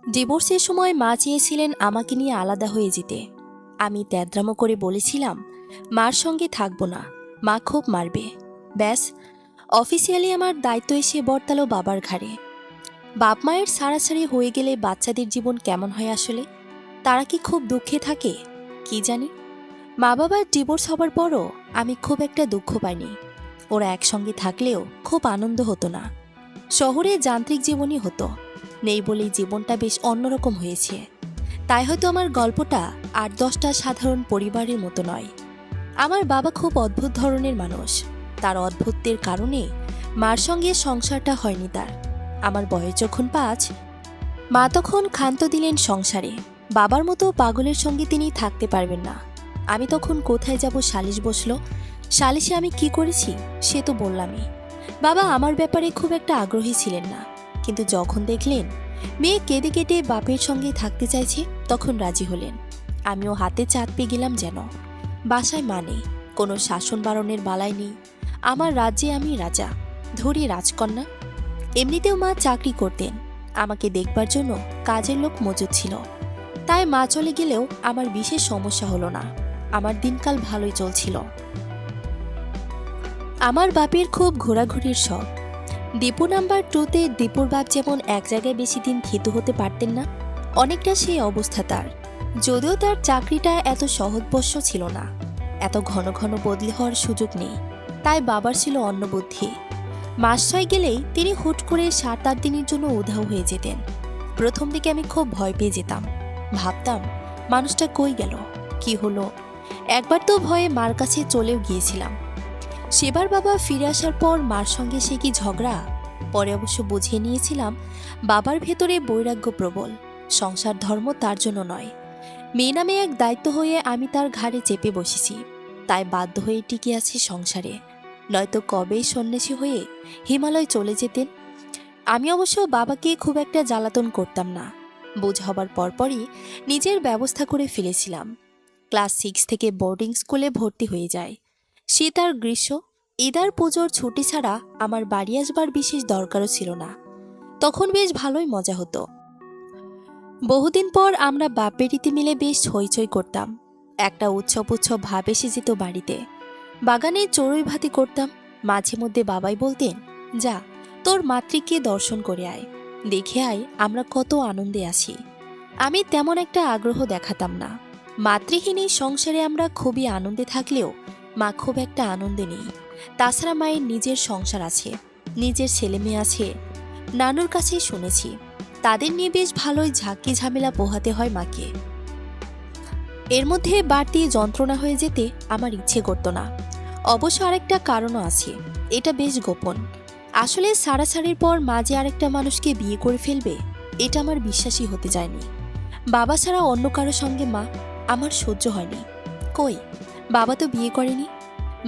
ডিভোর্সের সময় মা চেয়েছিলেন আমাকে নিয়ে আলাদা হয়ে যেতে। আমি তেদ্রামো করে বলেছিলাম মার সঙ্গে থাকবো না, মা খুব মারবে। ব্যাস, অফিসিয়ালি আমার দায়িত্ব এসে বর্তালো বাবার ঘাড়ে। বাপ মায়ের ছাড়াছাড়ি হয়ে গেলে বাচ্চাদের জীবন কেমন হয় আসলে? তারা কি খুব দুঃখে থাকে? কি জানি। মা বাবার ডিভোর্স হবার পরও আমি খুব একটা দুঃখ পাইনি। ওরা একসঙ্গে থাকলেও খুব আনন্দ হতো না। শহরে যান্ত্রিক জীবনই হতো, নেই বলেই জীবনটা বেশ অন্যরকম হয়েছে। তাই হয়তো আমার গল্পটা ৮-১০টা সাধারণ পরিবারের মতো নয়। আমার বাবা খুব অদ্ভুত ধরনের মানুষ। তার অদ্ভুতের কারণে মার সঙ্গে সংসারটা হয়নি তার। আমার বয়স যখন ৫, মা তখন ক্ষান্ত দিলেন সংসারে। বাবার মতো পাগলের সঙ্গে তিনি থাকতে পারবেন না। আমি তখন কোথায় যাব সালিশ বসলো। সালিশে আমি কি করেছি সে তো বললামই। বাবা আমার ব্যাপারে খুব একটা আগ্রহী ছিলেন না, কিন্তু যখন দেখলেন মেয়ে কেঁদে কেটে বাপের সঙ্গে থাকতে চাইছে তখন রাজি হলেন। আমিও হাতে চাঁদ পেয়ে গেলাম যেন। বাসায় মা নেই, কোনো শাসন বারণের বালাই নেই। আমার রাজ্যে আমি রাজা, ধরি রাজকন্যা। এমনিতেও মা চাকরি করতেন, আমাকে দেখবার জন্য কাজের লোক মজুদ ছিল। তাই মা চলে গেলেও আমার বিশেষ সমস্যা হলো না। আমার দিনকাল ভালোই চলছিল। আমার বাপের খুব ঘোরাঘুরির শখ। দীপু নাম্বার 2তে দীপুর বাপ যেমন এক জায়গায় বেশি দিন থিত হতে পারতেন না, অনেকটা সেই অবস্থা তার। যদিও তার চাকরিটা এত সহজবশ্য ছিল না, এত ঘন ঘন বদলি হওয়ার সুযোগ নেই। তাই বাবার ছিল অন্য বুদ্ধি। মাস ৬ গেলেই তিনি হুট করে ৭-৮ দিনের জন্য উধাও হয়ে যেতেন। প্রথম দিকে আমি খুব ভয় পেয়ে যেতাম। ভাবতাম মানুষটা কই গেল, কি হলো। একবার তো ভয়ে মার কাছে চলেও গিয়েছিলাম। সেবার বাবা ফিরে আসার পর মার সঙ্গে সে কি ঝগড়া। পরে অবশ্য বুঝিয়ে নিয়েছিলাম বাবার ভেতরে বৈরাগ্য প্রবল, সংসার ধর্ম তার জন্য নয়। মেয়ে নামে এক দায়িত্ব হয়ে আমি তার ঘাড়ে চেপে বসেছি, তাই বাধ্য হয়ে টিকে আছি সংসারে। নয়তো কবেই সন্ন্যাসী হয়ে হিমালয় চলে যেতেন। আমি অবশ্য বাবাকে খুব একটা জ্বালাতন করতাম না। বুঝ হবার পরপরই নিজের ব্যবস্থা করে ফেলেছিলাম। ক্লাস 6 থেকে বোর্ডিং স্কুলে ভর্তি হয়ে যায়। শীত আর গ্রীষ্ম, ঈদ আর পুজোর ছুটি ছাড়া আমার বাড়ি আসবার বিশেষ দরকারও ছিল না। তখন বেশ ভালোই মজা হতো। বহুদিন পর আমরা বাপ বেটিতে মিলে বেশ হইচই করতাম। একটা উৎসব উৎসব ভাব এসে যেত বাড়িতে। বাগানে চড়ুই ভাতি করতাম। মাঝে মধ্যে বাবাই বলতেন, যা তোর মাতৃকে দর্শন করে আয়, দেখে আয় আমরা কত আনন্দে আছি। আমি তেমন একটা আগ্রহ দেখাতাম না। মাতৃহীন এই সংসারে আমরা খুবই আনন্দে থাকলেও মা খুব একটা আনন্দে নেই। তাছাড়া মায়ের নিজের সংসার আছে, নিজের ছেলে মেয়ে আছে। নানুর কাছেই শুনেছি তাদের নিয়ে বেশ ভালোই ঝাঁকি ঝামেলা পোহাতে হয় মাকে। এর মধ্যে বাড়তি যন্ত্রণা হয়ে যেতে আমার ইচ্ছে করত না। অবশ্য আরেকটা কারণও আছে, এটা বেশ গোপন। আসলে ছাড়াছাড়ির পর মা যে আরেকটা মানুষকে বিয়ে করে ফেলবে, এটা আমার বিশ্বাসই হতে যায়নি। বাবা ছাড়া অন্য কারো সঙ্গে মা আমার সহ্য হয়নি। কই, বাবা তো বিয়ে করেনি।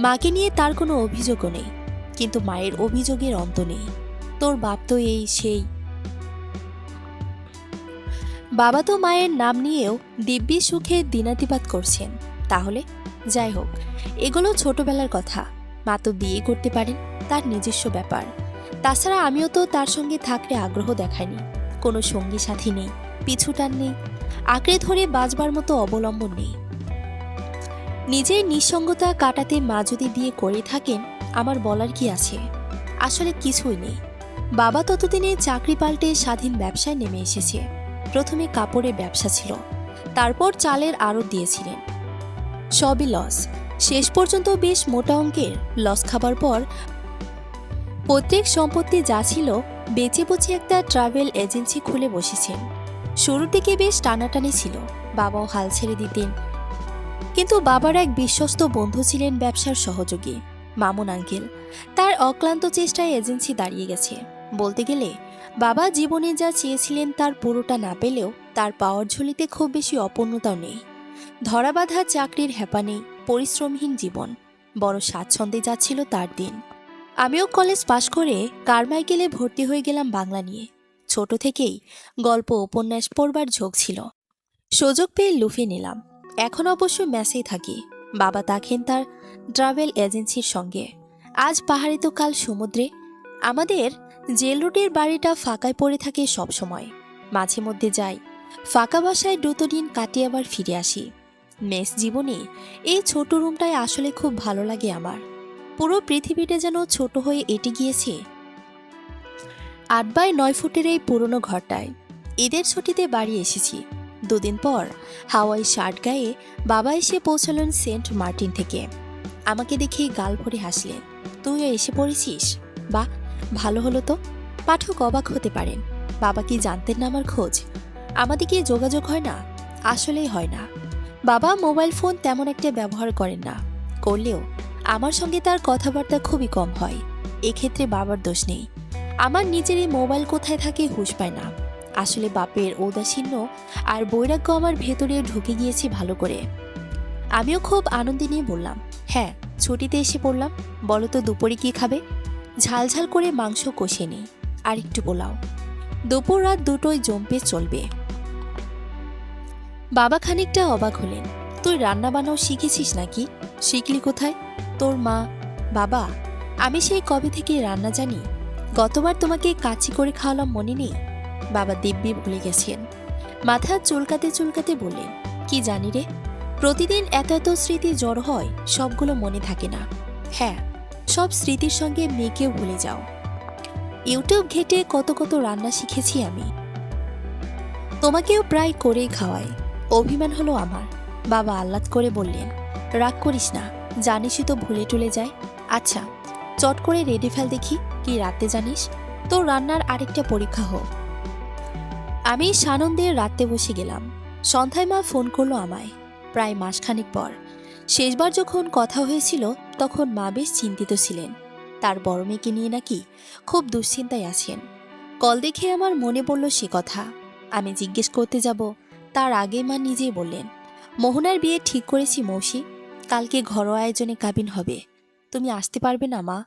মাকে নিয়ে তার কোনো অভিযোগও নেই, কিন্তু মায়ের অভিযোগের অন্ত নেই। তোর বাপ তো এই সেই। বাবা তো মায়ের নাম নিয়েও দিব্যি সুখে দিনাতিপাত করছেন। তাহলে যাই হোক, এগুলো ছোটবেলার কথা। মা তো বিয়ে করতে পারেন, তার নিজস্ব ব্যাপার। তাছাড়া আমিও তো তার সঙ্গে থাকতে আগ্রহ দেখাইনি। কোনো সঙ্গী সাথী নেই, পিছুটান নেই, আঁকড়ে ধরে বাঁচবার মতো অবলম্বন নেই। নিজের নিঃসঙ্গতা কাটাতে মা যদি বিয়ে করে থাকেন, আমার বলার কি আছে? আসলে কিছুই নেই। বাবা ততদিনে চাকরি পাল্টে স্বাধীন ব্যবসায় নেমে এসেছে। প্রথমে কাপড়ের ব্যবসা ছিল, তারপর চালের আড়ত দিয়েছিলেন। সবই লস। শেষ পর্যন্ত বেশ মোটা অঙ্কের লস খাবার পর পৈতৃক সম্পত্তি যা ছিল বেচে বুঝে একটা ট্রাভেল এজেন্সি খুলে বসেছেন। শুরুর দিকে বেশ টানাটানি ছিল, বাবাও হাল ছেড়ে দিতেন। কিন্তু বাবার এক বিশ্বস্ত বন্ধু ছিলেন ব্যবসার সহযোগী, মামুন আঙ্কেল। তার অক্লান্ত চেষ্টায় এজেন্সি দাঁড়িয়ে গেছে। বলতে গেলে বাবা জীবনে যা চেয়েছিলেন তার পুরোটা না পেলেও তার পাওয়ার ঝুলিতে খুব বেশি অপূর্ণতাও নেই। ধরাবাঁধা চাকরির হ্যাপা নেই, পরিশ্রমহীন জীবন। বড় স্বাচ্ছন্দ্যে যাচ্ছিল তার দিন। আমিও কলেজ পাশ করে কারমাইকেলে ভর্তি হয়ে গেলাম বাংলা নিয়ে। ছোট থেকেই গল্প উপন্যাস পড়বার ঝোঁক ছিল, সুযোগ পেয়ে লুফে নিলাম। এখন অবশ্য মেসেই থাকি। বাবা থাকেন তার ট্রাভেল এজেন্সির সঙ্গে। আজ পাহাড়ে তো কাল সমুদ্রে। আমাদের জেল রোডের বাড়িটা ফাঁকায় পড়ে থাকে সবসময়। মাঝে মধ্যে যাই, ফাঁকা বাসায় দ্রুত দিন কাটিয়ে আবার ফিরে আসি। মেস জীবনে এই ছোট রুমটাই আসলে খুব ভালো লাগে আমার। পুরো পৃথিবীটা যেন ছোট হয়ে এঁটে গিয়েছে 8x9 ফুটের এই পুরনো ঘরটায়। ঈদের ছুটিতে বাড়ি এসেছি। দুদিন পর হাওয়াই শার্ট গায়ে বাবা এসে পৌঁছালেন সেন্ট মার্টিন থেকে। আমাকে দেখেই গাল ভরে হাসলেন। তুইও এসে পড়েছিস? বাহ, ভালো হলো তো। পাঠক অবাক হতে পারেন, বাবা কি জানতেন না আমার খোঁজ? আমাদের কি যোগাযোগ হয় না? আসলেই হয় না। বাবা মোবাইল ফোন তেমন একটা ব্যবহার করেন না, করলেও আমার সঙ্গে তার কথাবার্তা খুবই কম হয়। এক্ষেত্রে বাবার দোষ নেই, আমার নিজেরই মোবাইল কোথায় থাকে হুঁশ পায় না। আসলে বাপের ঔদাসীন্য আর বৈরাগ্য আমার ভেতরে ঢুকে গিয়েছে ভালো করে। আমিও খুব আনন্দে নিয়ে বললাম, হ্যাঁ ছুটিতে এসে পড়লাম। বলো তো দুপুরে কি খাবে? ঝালঝাল করে মাংস কষিয়ে নিই, আর একটু পোলাও। দুপুর রাত দুটোই জমবে চলবে। বাবা খানিকটা অবাক হলেন। তুই রান্না বান্নাও শিখেছিস নাকি? শিখলি কোথায়? তোর মা? বাবা, আমি সেই কবে থেকে রান্না জানি। গতবার তোমাকে কাচি করে খাওয়ালাম, মনে নেই? বাবা দিব্যি ভুলে গেছেন। মাথা চুলকাতে চুলকাতে বললেন, কি জানি রে, প্রতিদিন এত এত স্মৃতি জড় হয়, সবগুলো মনে থাকে না। হ্যাঁ, সব স্মৃতির সঙ্গে মেয়েকেও ভুলে যাও। ইউটিউব ঘেটে কত কত রান্না শিখেছি আমি, তোমাকেও প্রায় করেই খাওয়াই। অভিমান হলো আমার। বাবা আহ্লাদ করে বললেন, রাগ করিস না, জানিসই তো ভুলে টুলে যায়। আচ্ছা চট করে রেডি ফেল দেখি, কি রাতে জানিস? তোর রান্নার আরেকটা পরীক্ষা হোক। আমি সানন্দে রাতে বসে গেলাম। সন্ধ্যায় মা ফোন করলো আমায়, প্রায় মাসখানেক পর। শেষবার যখন কথা হয়েছিল তখন মা বেশ চিন্তিত ছিলেন। তার বড় মেয়েকে নিয়ে নাকি খুব দুশ্চিন্তায় আছেন। কল দেখে আমার মনে পড়ল সে কথা। আমি জিজ্ঞেস করতে যাব তার আগে মা নিজেই বললেন, মোহনার বিয়ে ঠিক করেছি মৌসি, কালকে ঘরোয়া আয়োজনে কাবিন হবে। তুমি আসতে পারবে না মা?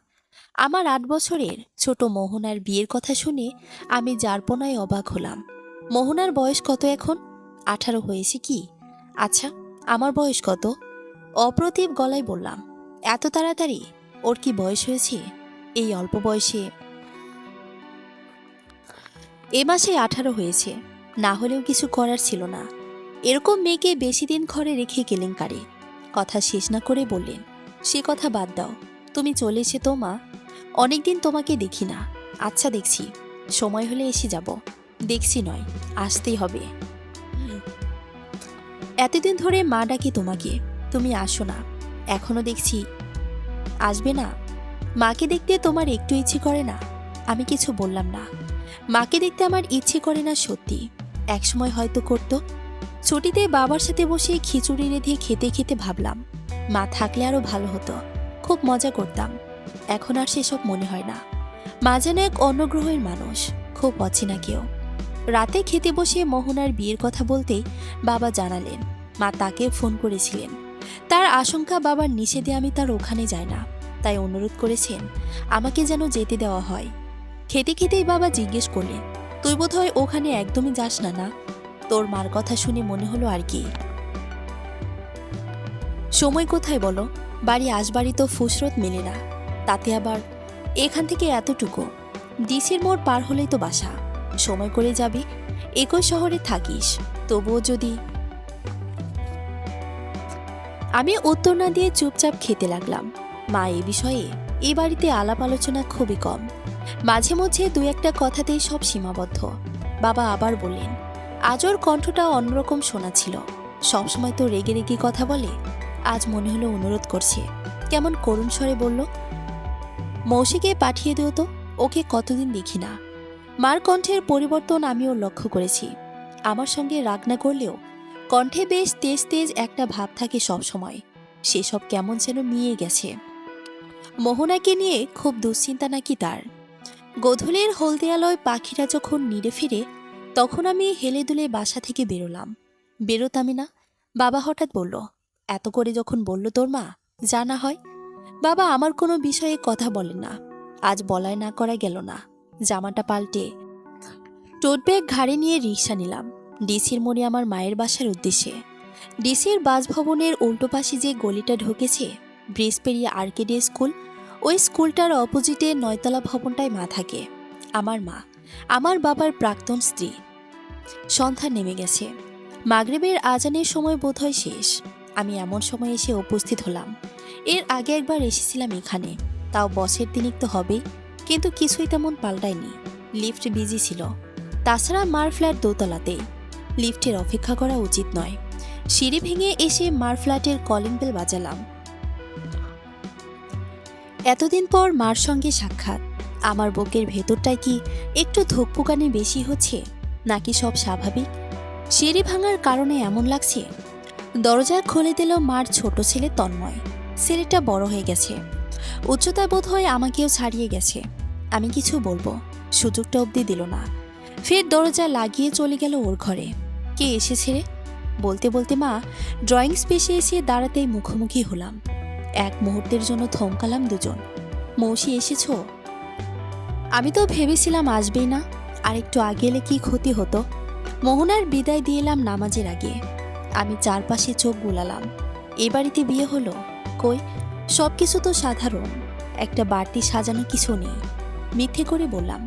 আমার 8 বছরের ছোট মোহনার বিয়ের কথা শুনে আমি যারপনায় অবাক হলাম। মোহনার বয়স কত এখন? 18 হয়েছে কি? আচ্ছা আমার বয়স কত? অপ্রতিভ গলায় বললাম, এত তাড়াতাড়ি? ওর কি বয়স হয়েছে এই অল্প বয়সে? এ মাসে 18 হয়েছে, না হলেও কিছু করার ছিল না। এরকম মেয়েকে বেশি দিন ঘরে রেখে কেলেঙ্কারি। কথা শেষ না করে বললেন, সে কথা বাদ দাও, তুমি চলে এসে তো মা, অনেকদিন তোমাকে দেখি না। আচ্ছা দেখছি, সময় হলে এসে যাব। দেখছি নয়, আসতেই হবে। এতদিন ধরে মা ডাকি তোমাকে, তুমি আসো না, এখনো দেখছি আসবে না। মাকে দেখতে তোমার একটু ইচ্ছে করে না? আমি কিছু বললাম না। মাকে দেখতে আমার ইচ্ছে করে না সত্যি, একসময় হয়তো করতো। ছুটিতে বাবার সাথে বসে খিচুড়ি রেঁধে খেতে খেতে ভাবলাম, মা থাকলে আরো ভালো হতো, খুব মজা করতাম। এখন আর সেসব মনে হয় না। মা যেন এক অন্য গ্রহের মানুষ, খুব অচেনা কেউ। রাতে খেতে বসে মোহনার বিয়ের কথা বলতেই বাবা জানালেন মা তাকে ফোন করেছিলেন। তার আশঙ্কা বাবার নিষেধে আমি তার ওখানে যাই না, তাই অনুরোধ করেছেন আমাকে যেন যেতে দেওয়া হয়। খেতে খেতেই বাবা জিজ্ঞেস করলেন, তুই বোধহয় ওখানে একদমই যাস না না? তোর মার কথা শুনে মনে হলো আর কি। সময় কোথায় বলো, বাড়ি আসবারই তো ফুসরত মেলে না, তাতে আবার এখান থেকে এতটুকু, ডিসির মোড় পার হলেই তো বাসা। সময় করে যাবি, একই শহরে থাকিস, তবুও যদি। আমি উত্তর না দিয়ে চুপচাপ খেতে লাগলাম। মা এ বিষয়ে এ বাড়িতে আলাপ আলোচনা খুবই কম, মাঝে মধ্যে দু একটা কথাতেই সব সীমাবদ্ধ। বাবা আবার বললেন, আজ ওর কণ্ঠটা অন্যরকম শোনাচ্ছিল। সবসময় তো রেগে রেগে কথা বলে, আজ মনে হলো অনুরোধ করছে। কেমন করুণ স্বরে বলল, মৌসিকে পাঠিয়ে দিও তো, ওকে কতদিন দেখি না। মার কণ্ঠের পরিবর্তন আমিও লক্ষ্য করেছি। আমার সঙ্গে রাগ না করলেও কণ্ঠে বেশ তেজ তেজ একটা ভাব থাকে সবসময়, সেসব কেমন যেন মিয়ে গেছে। মোহনাকে নিয়ে খুব দুশ্চিন্তা নাকি তার। গোধূলির হলদে আলোয় পাখিরা যখন নিড়ে ফিরে তখন আমি হেলে দুলে বাসা থেকে বেরোতামই না। বাবা হঠাৎ বলল, এত করে যখন বলল তোর মা, জানা হয়। বাবা আমার কোনো বিষয়ে কথা বলেন না, আজ বলায় না করা গেল না। জামাটা পাল্টে টোট ব্যাগ ঘাড়ে নিয়ে রিকশা নিলাম ডিসির মোড়ে আমার মায়ের বাসার উদ্দেশ্যে। ডিসির বাসভবনের উল্টো পাশে যে গলিটা ঢুকেছে, ব্রিজ পেরিয়ে আর্কেডে স্কুল, ওই স্কুলটার অপোজিটে 9তলা ভবনটায় মা থাকে। আমার মা, আমার বাবার প্রাক্তন স্ত্রী। সন্ধ্যা নেমে গেছে, মাগরিবের আজানের সময় বোধহয় শেষ। আমি এমন সময় এসে উপস্থিত হলাম। এর আগে একবার এসেছিলাম এখানে, তাও বসের দিনিক তো হবেই, কিন্তু কিছুই তেমন পাল্টায়নি। লিফট বিজি ছিল, তাছাড়া মার ফ্ল্যাট দোতলাতেই, লিফটের অপেক্ষা করা উচিত নয়। সিঁড়ি ভেঙে এসে মার ফ্ল্যাটের কলিং বেল বাজালাম। এতদিন পর মার সঙ্গে সাক্ষাৎ। আমার বুকের ভেতরটায় কি একটু ধুকপুকানি বেশি হচ্ছে, নাকি সব স্বাভাবিক? সিঁড়ি ভাঙার কারণে এমন লাগছে। দরজা খুলে দিল মার ছোট ছেলে তন্ময়। ছেলেটা বড় হয়ে গেছে, উচ্চতা বোধ হয় আমাকেও ছাড়িয়ে গেছে। আমি কিছু বলবো, সুযোগটা অবধি দিল না। ফের দরজা লাগিয়ে চলে গেল ওর ঘরে। কে এসেছে রে? বলতে বলতে মা ড্রয়িং স্পেসে এসে দাঁড়াতেই মুখোমুখি হলাম। এক মুহূর্তের জন্য থমকালাম দুজন। মৌসি এসেছ? আমি তো ভেবেছিলাম আসবেই না, আর একটু আগে এলে কি ক্ষতি হতো। মোহনার বিদায় দিয়ে এলাম নামাজের আগে। আমি চারপাশে চোখ বুলালাম। এ বাড়িতে বিয়ে হলো? কই, সব কিছু তো সাধারণ, একটা বাড়তি সাজানো কিছু নেই। মিথ্যে করে বললাম,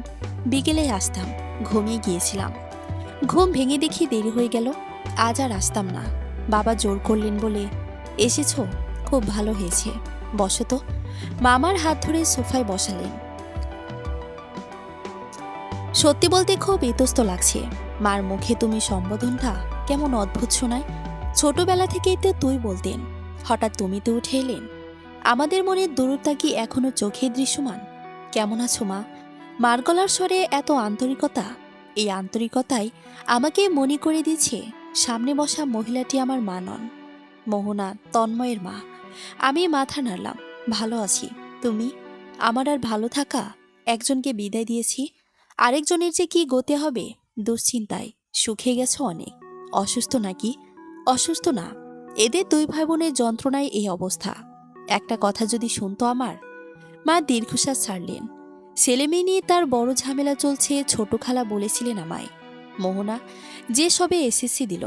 বিকেলে আসতাম, ঘুমিয়ে গিয়েছিলাম। ঘুম ভেঙে দেখি দেরি হয়ে গেল। আজ আর আসতাম না, বাবা জোর করলেন বলে। এসেছো? খুব ভালো হয়েছে, বসো তো। মামার হাত ধরে সোফায় বসালেন। সত্যি বলতে খুব ইতস্ত লাগছে। মার মুখে তুমি সম্বোধনটা কেমন অদ্ভুত শোনায়। ছোটবেলা থেকেই তো তুই বলতেন, হঠাৎ তুমি তো উঠে এলেন। আমাদের মনের দূরত্ব কি এখনো চোখে দৃশ্যমান? কেমন আছো মা? মার গলার স্বরে এত আন্তরিকতা। এই আন্তরিকতাই আমাকে মনে করে দিচ্ছে সামনে বসা মহিলাটি আমার মা নন, মোহনা, তন্ময়ের মা। আমি মাথা নাড়লাম। ভালো আছি, তুমি? আমার আর ভালো থাকা? একজনকে বিদায় দিয়েছি, আরেকজনের যে কি গতে হবে দুশ্চিন্তায় শুকিয়ে গেছে অনেক। অসুস্থ নাকি? অসুস্থ না, এদের দুই ভাই বোনের যন্ত্রণায় এই অবস্থা। একটা কথা যদি শুনতো আমার। মা দীর্ঘশ্বাস ছাড়লেন। ছেলে মেয়ে নিয়ে তার বড় ঝামেলা চলছে, ছোট খালা বলেছিলেন আমায়। মোহনা যে সবে এসএসসি দিল,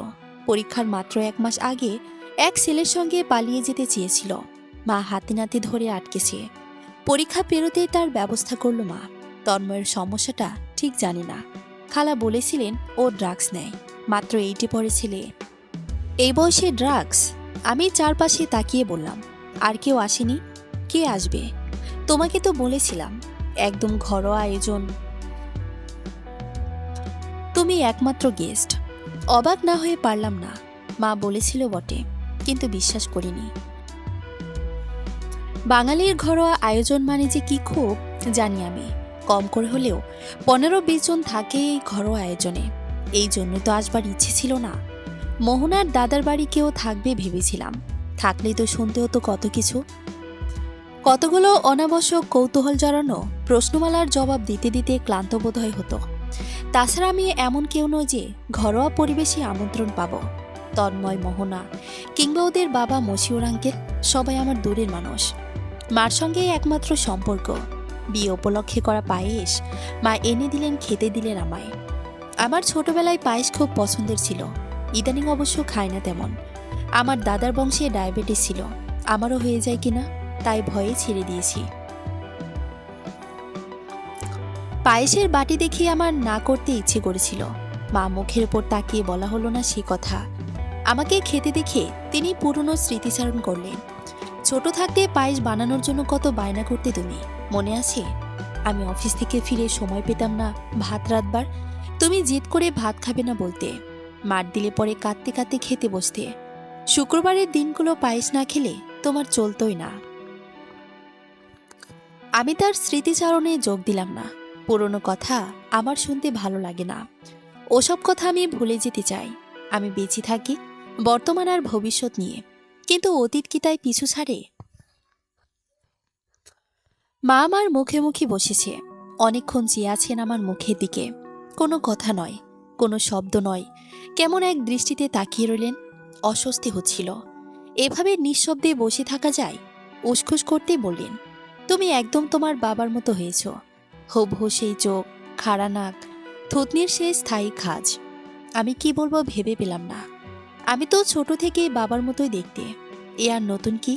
পরীক্ষার মাত্র 1 মাস আগে এক ছেলের সঙ্গে পালিয়ে যেতে চেয়েছিল। মা হাতে নাতে ধরে আটকেছে। পরীক্ষা পেরোতেই তার ব্যবস্থা করল মা। তন্ময়ের সমস্যাটা ঠিক জানি না, খালা বলেছিলেন ও ড্রাগস নেয়, মাত্র 8-এ পড়ে ছেলে। এই বয়সে ড্রাগস? আমি চারপাশে তাকিয়ে বললাম, আর কেউ আসেনি? কে আসবে? তোমাকে তো বলেছিলাম একদম ঘরোয়া আয়োজন, তুমি একমাত্র গেস্ট। অবাক না হয়ে পারলাম না। মা বলেছিল বটে, কিন্তু বিশ্বাস করিনি। বাঙালির ঘরোয়া আয়োজন মানে যে কি খুব জানি আমি। কম করে হলেও 15-20 জন থাকে এই ঘরোয়া আয়োজনে। এই জন্য তো আসবার ইচ্ছে ছিল না। মোহনার দাদার বাড়ি কেউ থাকবে ভেবেছিলাম, থাকলেই তো শুনতে হতো কত কিছু। কতগুলো অনাবশ্যক কৌতূহল জড়ানো প্রশ্নমালার জবাব দিতে দিতে ক্লান্ত বোধহয় হতো। তাছাড়া আমি এমন কেউ নই যে ঘরোয়া পরিবেশে আমন্ত্রণ পাব। তন্ময়, মোহনা কিংবা ওদের বাবা মশিউর আঙ্কেল সবাই আমার দূরের মানুষ। মার সঙ্গে একমাত্র সম্পর্ক। বিয়ে উপলক্ষে করা পায়েস মা এনে দিলেন, খেতে দিলেন আমায়। আমার ছোটবেলায় পায়েস খুব পছন্দের ছিল, ইদানিং অবশ্য খাই না তেমন। আমার দাদার বংশে ডায়াবেটিস ছিল, আমারও হয়ে যায় কিনা তাই ভয়ে ছেড়ে দিয়েছি। পায়েসের বাটি দেখে আমার না করতে ইচ্ছে করেছিল, মা মুখের উপর তাকিয়ে বলা হলো না সে কথা। আমাকে খেতে দেখে তিনি পুরনো স্মৃতিচারণ করলেন। ছোট থাকতে পায়েস বানানোর জন্য কত বায়না করতে তুমি, মনে আছে? আমি অফিস থেকে ফিরে সময় পেতাম না ভাত রাতবার, তুমি জিদ করে ভাত খাবে না বলতে, মার দিলে পরে কাঁদতে কাঁদতে খেতে বসতে। শুক্রবারের দিনগুলো পায়েস না খেলে তোমার চলতোই না। আমি তার স্মৃতিচারণে যোগ দিলাম না। পুরনো কথা আমার শুনতে ভালো লাগে না, ওসব কথা আমি ভুলে যেতে চাই। আমি বেঁচে থাকি বর্তমান আর ভবিষ্যৎ নিয়ে, কিন্তু অতীত কি তাই পিছু ছাড়ে? মা আমার মুখে মুখে বসেছে, অনেকক্ষণ চেয়ে আছেন আমার মুখের দিকে। কোনো কথা নয়, কোনো শব্দ নয়, কেমন এক দৃষ্টিতে তাকিয়ে রইলেন। অস্বস্তি হচ্ছিল। এভাবে নিঃশব্দে বসে থাকা যায়? উসখুস করতে বললেন, তুমি একদম তোমার বাবার মতো হয়েছ। হুবহু সেই চোখ, খাড়া নাক, থুতনির সেই স্থায়ী খাজ। আমি কি বলবো ভেবে পেলাম না। আমি তো ছোট থেকে বাবার মতোই দেখতে, এ আর নতুন কি?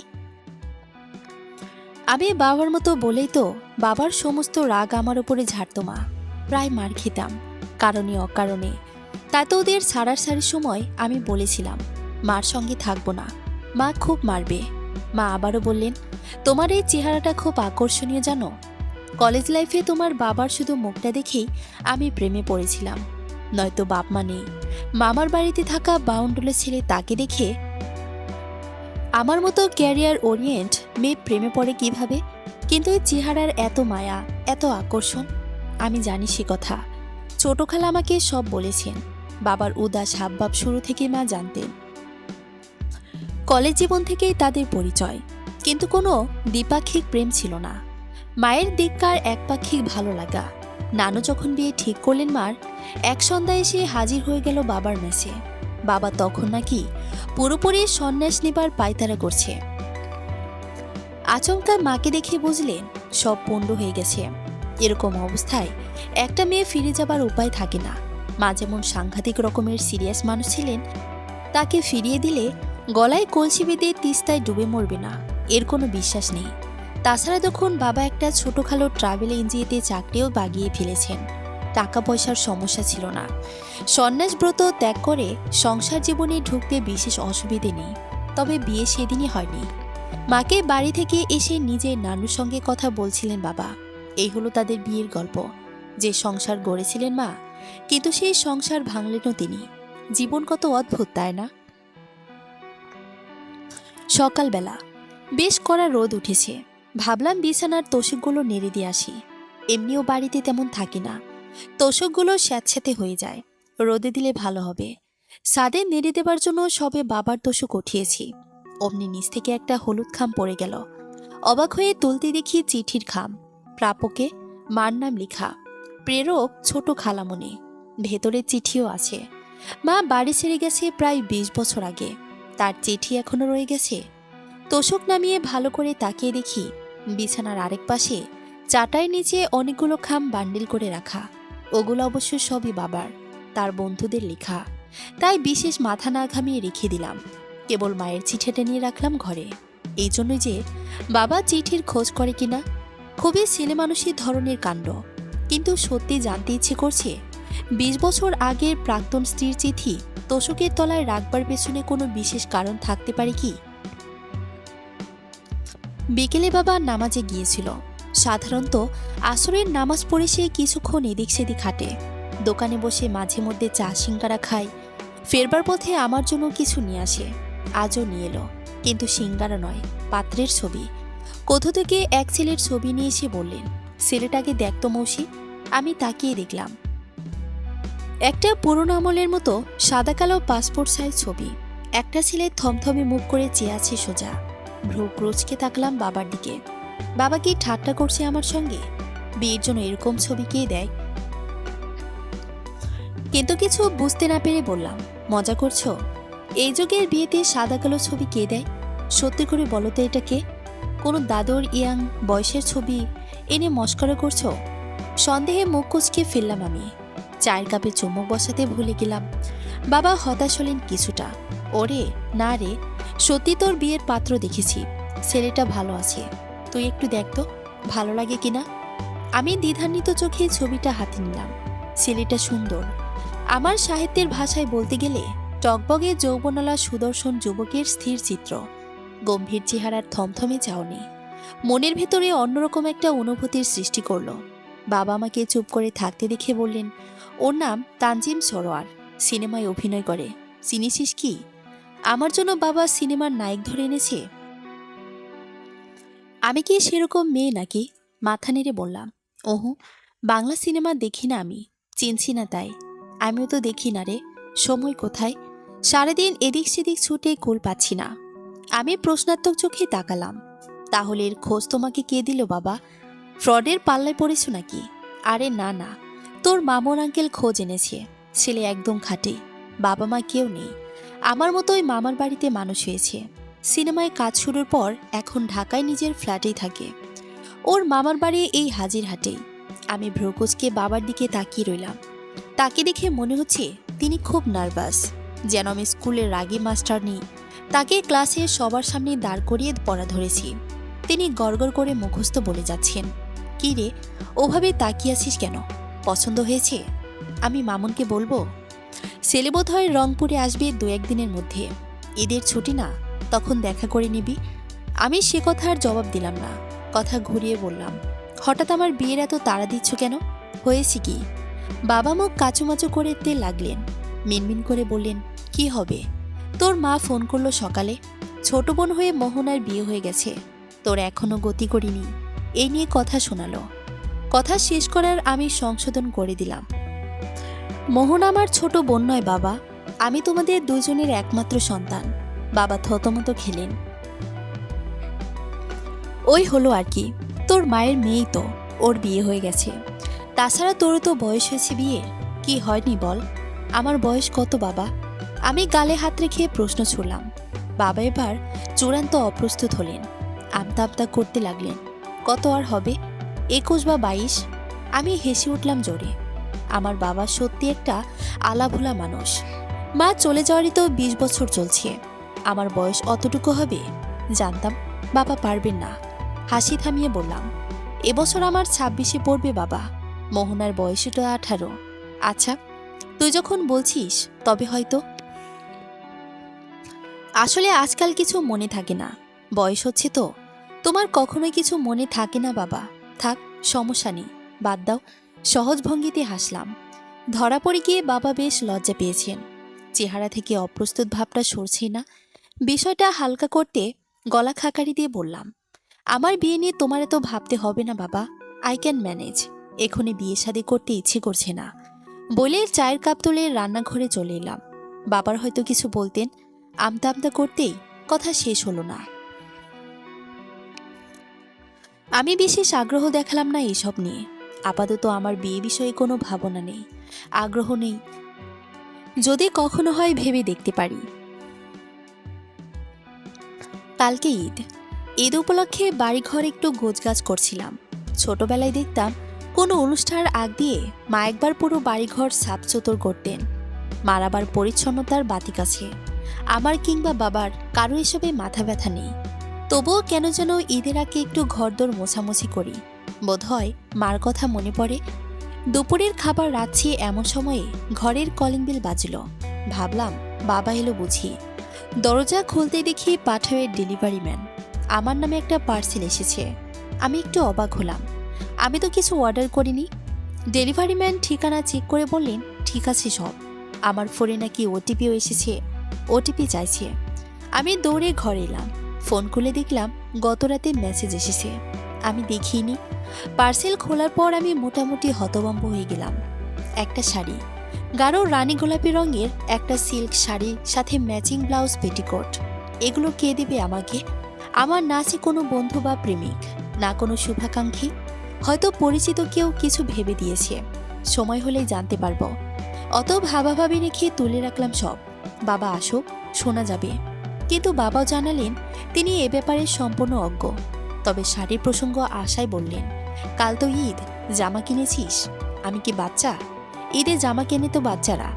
আমি বাবার মতো বলেই তো বাবার সমস্ত রাগ আমার উপরে ঝাড়ত মা। প্রায় মার খেতাম, কারণে অকারণে। তাতে ওদের সারার সময় আমি বলেছিলাম মার সঙ্গে থাকবো না, মা খুব মারবে। মা আবারও বললেন, তোমার এই চেহারাটা খুব আকর্ষণীয় জানো। কলেজ লাইফে তোমার বাবার শুধু মুখটা দেখেই আমি প্রেমে পড়েছিলাম, নয়তো বাপ মা নেই। মামার বাড়িতে থাকা বাউন্ডুলে ছেলে তাকে দেখে আমার মতো ক্যারিয়ার ওরিয়েন্ট মেয়ে প্রেমে পড়ে কিভাবে? কিন্তু এই চেহারার এত মায়া, এত আকর্ষণ, আমি জানি সে কথা। ছোট খালা আমাকে সব বলেছেন। বাবার উদাস হাবভাব শুরু থেকে মা জানতেন। কলেজ জীবন থেকেই তাদের পরিচয়, কিন্তু কোনো দ্বিপাক্ষিক প্রেম ছিল না। মায়ের দিককার একপাক্ষিক ভালো লাগা। নানু যখন বিয়ে ঠিক করলেন মার, এক সন্ধ্যায় এসে হাজির হয়ে গেল বাবার মেসে। বাবা তখন নাকি পুরোপুরি সন্ন্যাস নেবার পায়তারা করছে। আচমকা মাকে দেখে বুঝলেন সব পণ্ড হয়ে গেছে। এরকম অবস্থায় একটা মেয়ে ফিরে যাবার উপায় থাকে না। মা যেমন সাংঘাতিক রকমের সিরিয়াস মানুষ ছিলেন, তাকে ফিরিয়ে দিলে গলায় কলসি বেঁধে তিস্তায় ডুবে মরবে না, এর কোনো বিশ্বাস নেই। তাছাড়া তখন বাবা একটা ছোটখাটো ট্রাভেল এনজিওতে চাকরিও বাগিয়ে ফেলেছেন। টাকা পয়সার সমস্যা ছিল না। সন্ন্যাস ব্রত ত্যাগ করে সংসার জীবনে ঢুকতে বিশেষ অসুবিধে নেই। তবে বিয়ে সেদিনই হয়নি। মাকে বাড়ি থেকে এসে নিজের নানুর সঙ্গে কথা বলছিলেন বাবা। এই হলো তাদের বিয়ের গল্প। যে সংসার গড়েছিলেন মা, কিন্তু সেই সংসার ভাঙলেনও তিনি। জীবন কত অদ্ভুত, তাই না? সকালবেলা বেশ কড়া রোদ উঠেছে। ভাবলাম বিছানার তোষকগুলো নেড়ে দিয়ে আসি। এমনিও বাড়িতে তেমন থাকি না, তোষকগুলো স্যাঁতস্যাঁতে হয়ে যায়। রোদে দিলে ভালো হবে। ছাদে নেড়ে দেবার জন্য সবে বাবার তোষক উঠিয়েছি, অমনি নিচ থেকে একটা হলুদ খাম পড়ে গেল। অবাক হয়ে তুলতে দেখি চিঠির খাম। প্রাপকে মার নাম লেখা, প্রেরক ছোট খালামণি। ভেতরে চিঠিও আছে। মা বাড়ি ছেড়ে গেছে প্রায় 20 বছর আগে, তার চিঠি এখনো রয়ে গেছে। তোষক নামিয়ে ভালো করে তাকিয়ে দেখি বিছানার আরেক পাশে চাটাই নিচে অনেকগুলো খাম বান্ডিল করে রাখা। ওগুলো অবশ্য সবই বাবার, তার বন্ধুদের লেখা, তাই বিশেষ মাথা না ঘামিয়ে রেখে দিলাম। কেবল মায়ের চিঠিটা নিয়ে রাখলাম ঘরে। এই জন্যই যে বাবা চিঠির খোঁজ করে কিনা। খুবই ছেলেমানুষী ধরনের কাণ্ড, কিন্তু সত্যি জানতে ইচ্ছে করছে 20 বছর আগের প্রাক্তন স্ত্রীর চিঠি তোষকের তলায় রাখবার পেছনে কোনো বিশেষ কারণ থাকতে পারে কি? বিকেলে বাবা নামাজে গিয়েছিল। সাধারণত আসরের নামাজ পড়ে সে কিছুক্ষণ এদিক সেদিক হাঁটে। দোকানে বসে মাঝে মধ্যে চা সিঙ্গারা খায়। ফেরবার পথে আমার জন্য কিছু নিয়ে আসে। আজও নিয়ে এলো, কিন্তু সিঙ্গারা নয়, পাত্রের ছবি। কোথা থেকে এক ছেলের ছবি নিয়ে এসে বললেন, ছেলেটাকে দেখতো মৌসি। আমি তাকিয়ে দেখলাম একটা পুরনো আমলের মতো সাদা কালো পাসপোর্ট সাইজ ছবি। একটা ছেলে থমথমে মুখ করে চেয়ে আছে সোজা। ভ্রু ক্রোচকে তাকলাম বাবার দিকে। বাবা কি ঠাট্টা করছে আমার সঙ্গে? বিয়ের জন্য এরকম ছবি কে দেয়? কিন্তু কিছু বুঝতে না পেরে বললাম, মজা করছো? এই যুগের বিয়েতে সাদা কালো ছবি কে দেয়? সত্যি করে বলো তো, এটা কে? কোনো দাদর ইয়াং বয়সের ছবি এনে মস্করা করছো? সন্দেহে মুখ কুচকে ফেললাম আমি। চায়ের কাপে চুমুক বসাতে ভুলে গেলাম। বাবা হতাশ হলেন কিছুটা। ওরে না রে, সত্যি তোর বিয়ের পাত্র দেখেছি, ছেলেটা ভালো আছে, তুই একটু দেখ তো ভালো লাগে কিনা। আমি দ্বিধান্বিত চোখে ছবিটা হাতে নিলাম। ছেলেটা সুন্দর। আমার সাহিত্যের ভাষায় বলতে গেলে টকবগে যৌবনলা সুদর্শন যুবকের স্থির চিত্র। গম্ভীর চেহারার থমথমে চাউনি মনের ভেতরে অন্যরকম একটা অনুভূতির সৃষ্টি করল। বাবা আমাকে চুপ করে থাকতে দেখে বললেন, ওর নাম তানজিম সরোয়ার, সিনেমায় অভিনয় করে, চিনিসিস কি? আমার জন্য বাবা সিনেমার নায়ক ধরে এনেছে। আমি কি সেরকম মেয়ে নাকি? মাথা নেড়ে বললাম, ওহো, বাংলা সিনেমা দেখি না আমি, চিনছি না তাই। আমিও তো দেখি না রে, সময় কোথায়, সারাদিন এদিক সেদিক ছুটে কুল পাচ্ছি না। আমি প্রশ্নাত্মক চোখে তাকালাম। তাহলে এর খোঁজ তোমাকে কে দিল বাবা? ফ্রডের পাল্লায় পড়েছ নাকি? আরে না না, তোর মামুর আঙ্কেল খোঁজ এনেছে। ছেলে একদম খাঁটি, বাবা মা কেউ নেই। আমার মতোই মামার বাড়িতে মানুষ হয়েছে। সিনেমায় কাজ শুরুর পর এখন ঢাকায় নিজের ফ্ল্যাটেই থাকে। ওর মামার বাড়ি এই হাজিরহাটেই। আমি ভ্রকুচকে বাবার দিকে তাকিয়ে রইলাম। তাকে দেখে মনে হচ্ছে তিনি খুব নার্ভাস, যেন আমি স্কুলের রাগী মাস্টারনি তাকে ক্লাসে সবার সামনে দাঁড় করিয়ে পড়া ধরেছি। তিনি গড়গড় করে মুখস্থ বলে যাচ্ছেন। কি রে, ওভাবে তাকিয়ে আছিস কেন? পছন্দ হয়েছে? আমি মামুনকে বলবো? ছেলে বোধহয় রংপুরে আসবে 2-1 দিনের মধ্যে। ঈদের ছুটি না, তখন দেখা করে নিবি। আমি সে কথার জবাব দিলাম না, কথা ঘুরিয়ে বললাম, হঠাৎ আমার বিয়ের এত তাড়া দিচ্ছ কেন? হয়েছে কি? বাবা মুখ কাচুমাচু করে তেল লাগলেন, মিনমিন করে বললেন, কি হবে? তোর মা ফোন করলো সকালে, ছোট বোন হয়ে মোহনার বিয়ে হয়ে গেছে, তোর এখনো গতি করিনি, এই নিয়ে কথা শোনালো। কথা শেষ করার আমি সংশোধন করে দিলাম, মোহন আমার ছোট বোন নয় বাবা, আমি তোমাদের দুজনের একমাত্র সন্তান। বাবা থতমত খেলেন। ওই হলো আর কি, তোর মায়ের মেয়েই তো, ওর বিয়ে হয়ে গেছে। তাছাড়া তোরও তো বয়স হয়েছে বিয়ের, কি হয়নি বল? আমার বয়স কত বাবা? আমি গালে হাত রেখে প্রশ্ন ছুড়লাম। বাবা এবার চূড়ান্ত অপ্রস্তুত হলেন, আমতা আমতা করতে লাগলেন। কত আর হবে, 21 বা 22। আমি হেসে উঠলাম জোরে। আমার বাবা সত্যি একটা আলাভোলা মানুষ। মা চলে যাওয়ারই তো 20 বছর চলছে, আমার বয়স অতটুকু হবে? জানতাম বাবা পারবেন না। হাসি থামিয়ে বললাম, এবছর আমার 26-এ পড়বে বাবা, মোহনার বয়সটা 18। আচ্ছা, তুই যখন বলছিস তবে হয়তো। আসলে আজকাল কিছু মনে থাকে না, বয়স হচ্ছে তো। তোমার কখনোই কিছু মনে থাকে না বাবা, থাক, সমস্যা নেই, বাদ দাও। সহজ ভঙ্গিতে হাসলাম। ধরা পড়ে গিয়ে বাবা বেশ লজ্জা পেয়েছেন, চেহারা থেকে অপ্রস্তুত ভাবটা সরছেই না। বিষয়টা হালকা করতে গলা খাকারি দিয়ে বললাম, আমার বিয়ে নিয়ে তোমার এত ভাবতে হবে না বাবা, আই ক্যান ম্যানেজ। এখনই বিয়ে শাদী করতে ইচ্ছে করছে না। বলে চায়ের কাপ তুলে রান্নাঘরে চলে এলাম। বাবার হয়তো কিছু বলতেন, আমতা আমতা করতেই কথা শেষ হলো না। আমি বিশেষ আগ্রহ দেখালাম না এসব নিয়ে। আপাতত আমার বিয়ে বিষয়ে কোনো ভাবনা নেই, আগ্রহ নেই। যদি কখনো হয় ভেবে দেখতে পারি। কালকে ঈদ, ঈদ উপলক্ষে বাড়িঘর একটু গোছগাছ করছিলাম। ছোটবেলায় দেখতাম কোনো অনুষ্ঠানের আগ দিয়ে মা একবার পুরো বাড়িঘর সাফচুতর করতেন। মার আবার পরিচ্ছন্নতার বাতিক আছে। আমার কিংবা বাবার কারো এসবে মাথা ব্যথা নেই। তবুও কেন যেন ঈদের আগে একটু ঘরদোর মোছামুছি করি। বোধহয় মার কথা মনে পড়ে। দুপুরের খাবার রাঁধছি এমন সময়ে ঘরের কলিং বেল বাজল। ভাবলাম বাবা এলো বুঝি। দরজা খুলতে দেখি পাঠাওয়ের ডেলিভারি ম্যান। আমার নামে একটা পার্সেল এসেছে। আমি একটু অবাক হলাম, আমি তো কিছু অর্ডার করিনি। ডেলিভারি ম্যান ঠিকানা চেক করে বললেন, ঠিক আছে সব। আমার ফোনে নাকি ওটিপিও এসেছে, ওটিপি চাইছে। আমি দৌড়ে ঘরে এলাম, ফোন খুলে দেখলাম গত রাতে মেসেজ এসেছে। আমি দেখিনি। পার্সেল খোলার পর আমি মোটামুটি হতভম্ব হয়ে গেলাম। একটা শাড়ি, গাঢ় রানী গোলাপি রঙের একটা সিল্ক শাড়ির সাথে ম্যাচিং ব্লাউজ, পেটিকোট। এগুলো কে দেবে আমাকে? আমার না আছে কোনো বন্ধু বা প্রেমিক, না কোনো শুভাকাঙ্ক্ষী। হয়তো পরিচিত কেউ কিছু ভেবে দিয়েছে, সময় হলেই জানতে পারবো। অত ভাবাভাবি রেখে তুলে রাখলাম সব। বাবা আসুক, শোনা যাবে। কিন্তু বাবাও জানালেন তিনি এ ব্যাপারে সম্পূর্ণ অজ্ঞ। তবে শাড়ির প্রসঙ্গ আশায় বললেন, কাল তো ঈদ, জামা কিনেছিস? আমি কি বাচ্চা? ঈদে জামা কেনে তো বাচ্চারা,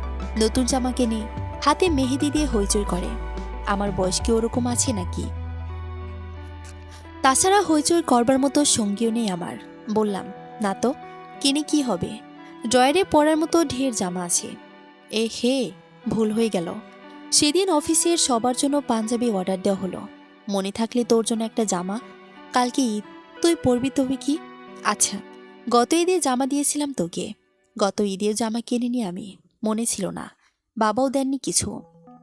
নতুন জামা কেনে, হাতে মেহেদি দিয়ে হইচই করে। আমার বয়স কি ওরকম আছে নাকি? তাছাড়া হইচই করবার মতো সঙ্গীও নেই আমার। বললাম, না তো, কিনে কি হবে? ড্রয়ারে পরার মতো ঢের জামা আছে। এ হে, ভুল হয়ে গেল। সেদিন অফিসের সবার জন্য পাঞ্জাবি অর্ডার দেওয়া হলো। মনে থাকলে তোর জন্য একটা জামা। কালকে ঈদ, তুই পরবি তবে কি? আচ্ছা, গত ঈদে জামা দিয়েছিলাম তোকে। গত ঈদের জামা কিনিনি আমি, মনে ছিল না। বাবাও দেননি কিছু।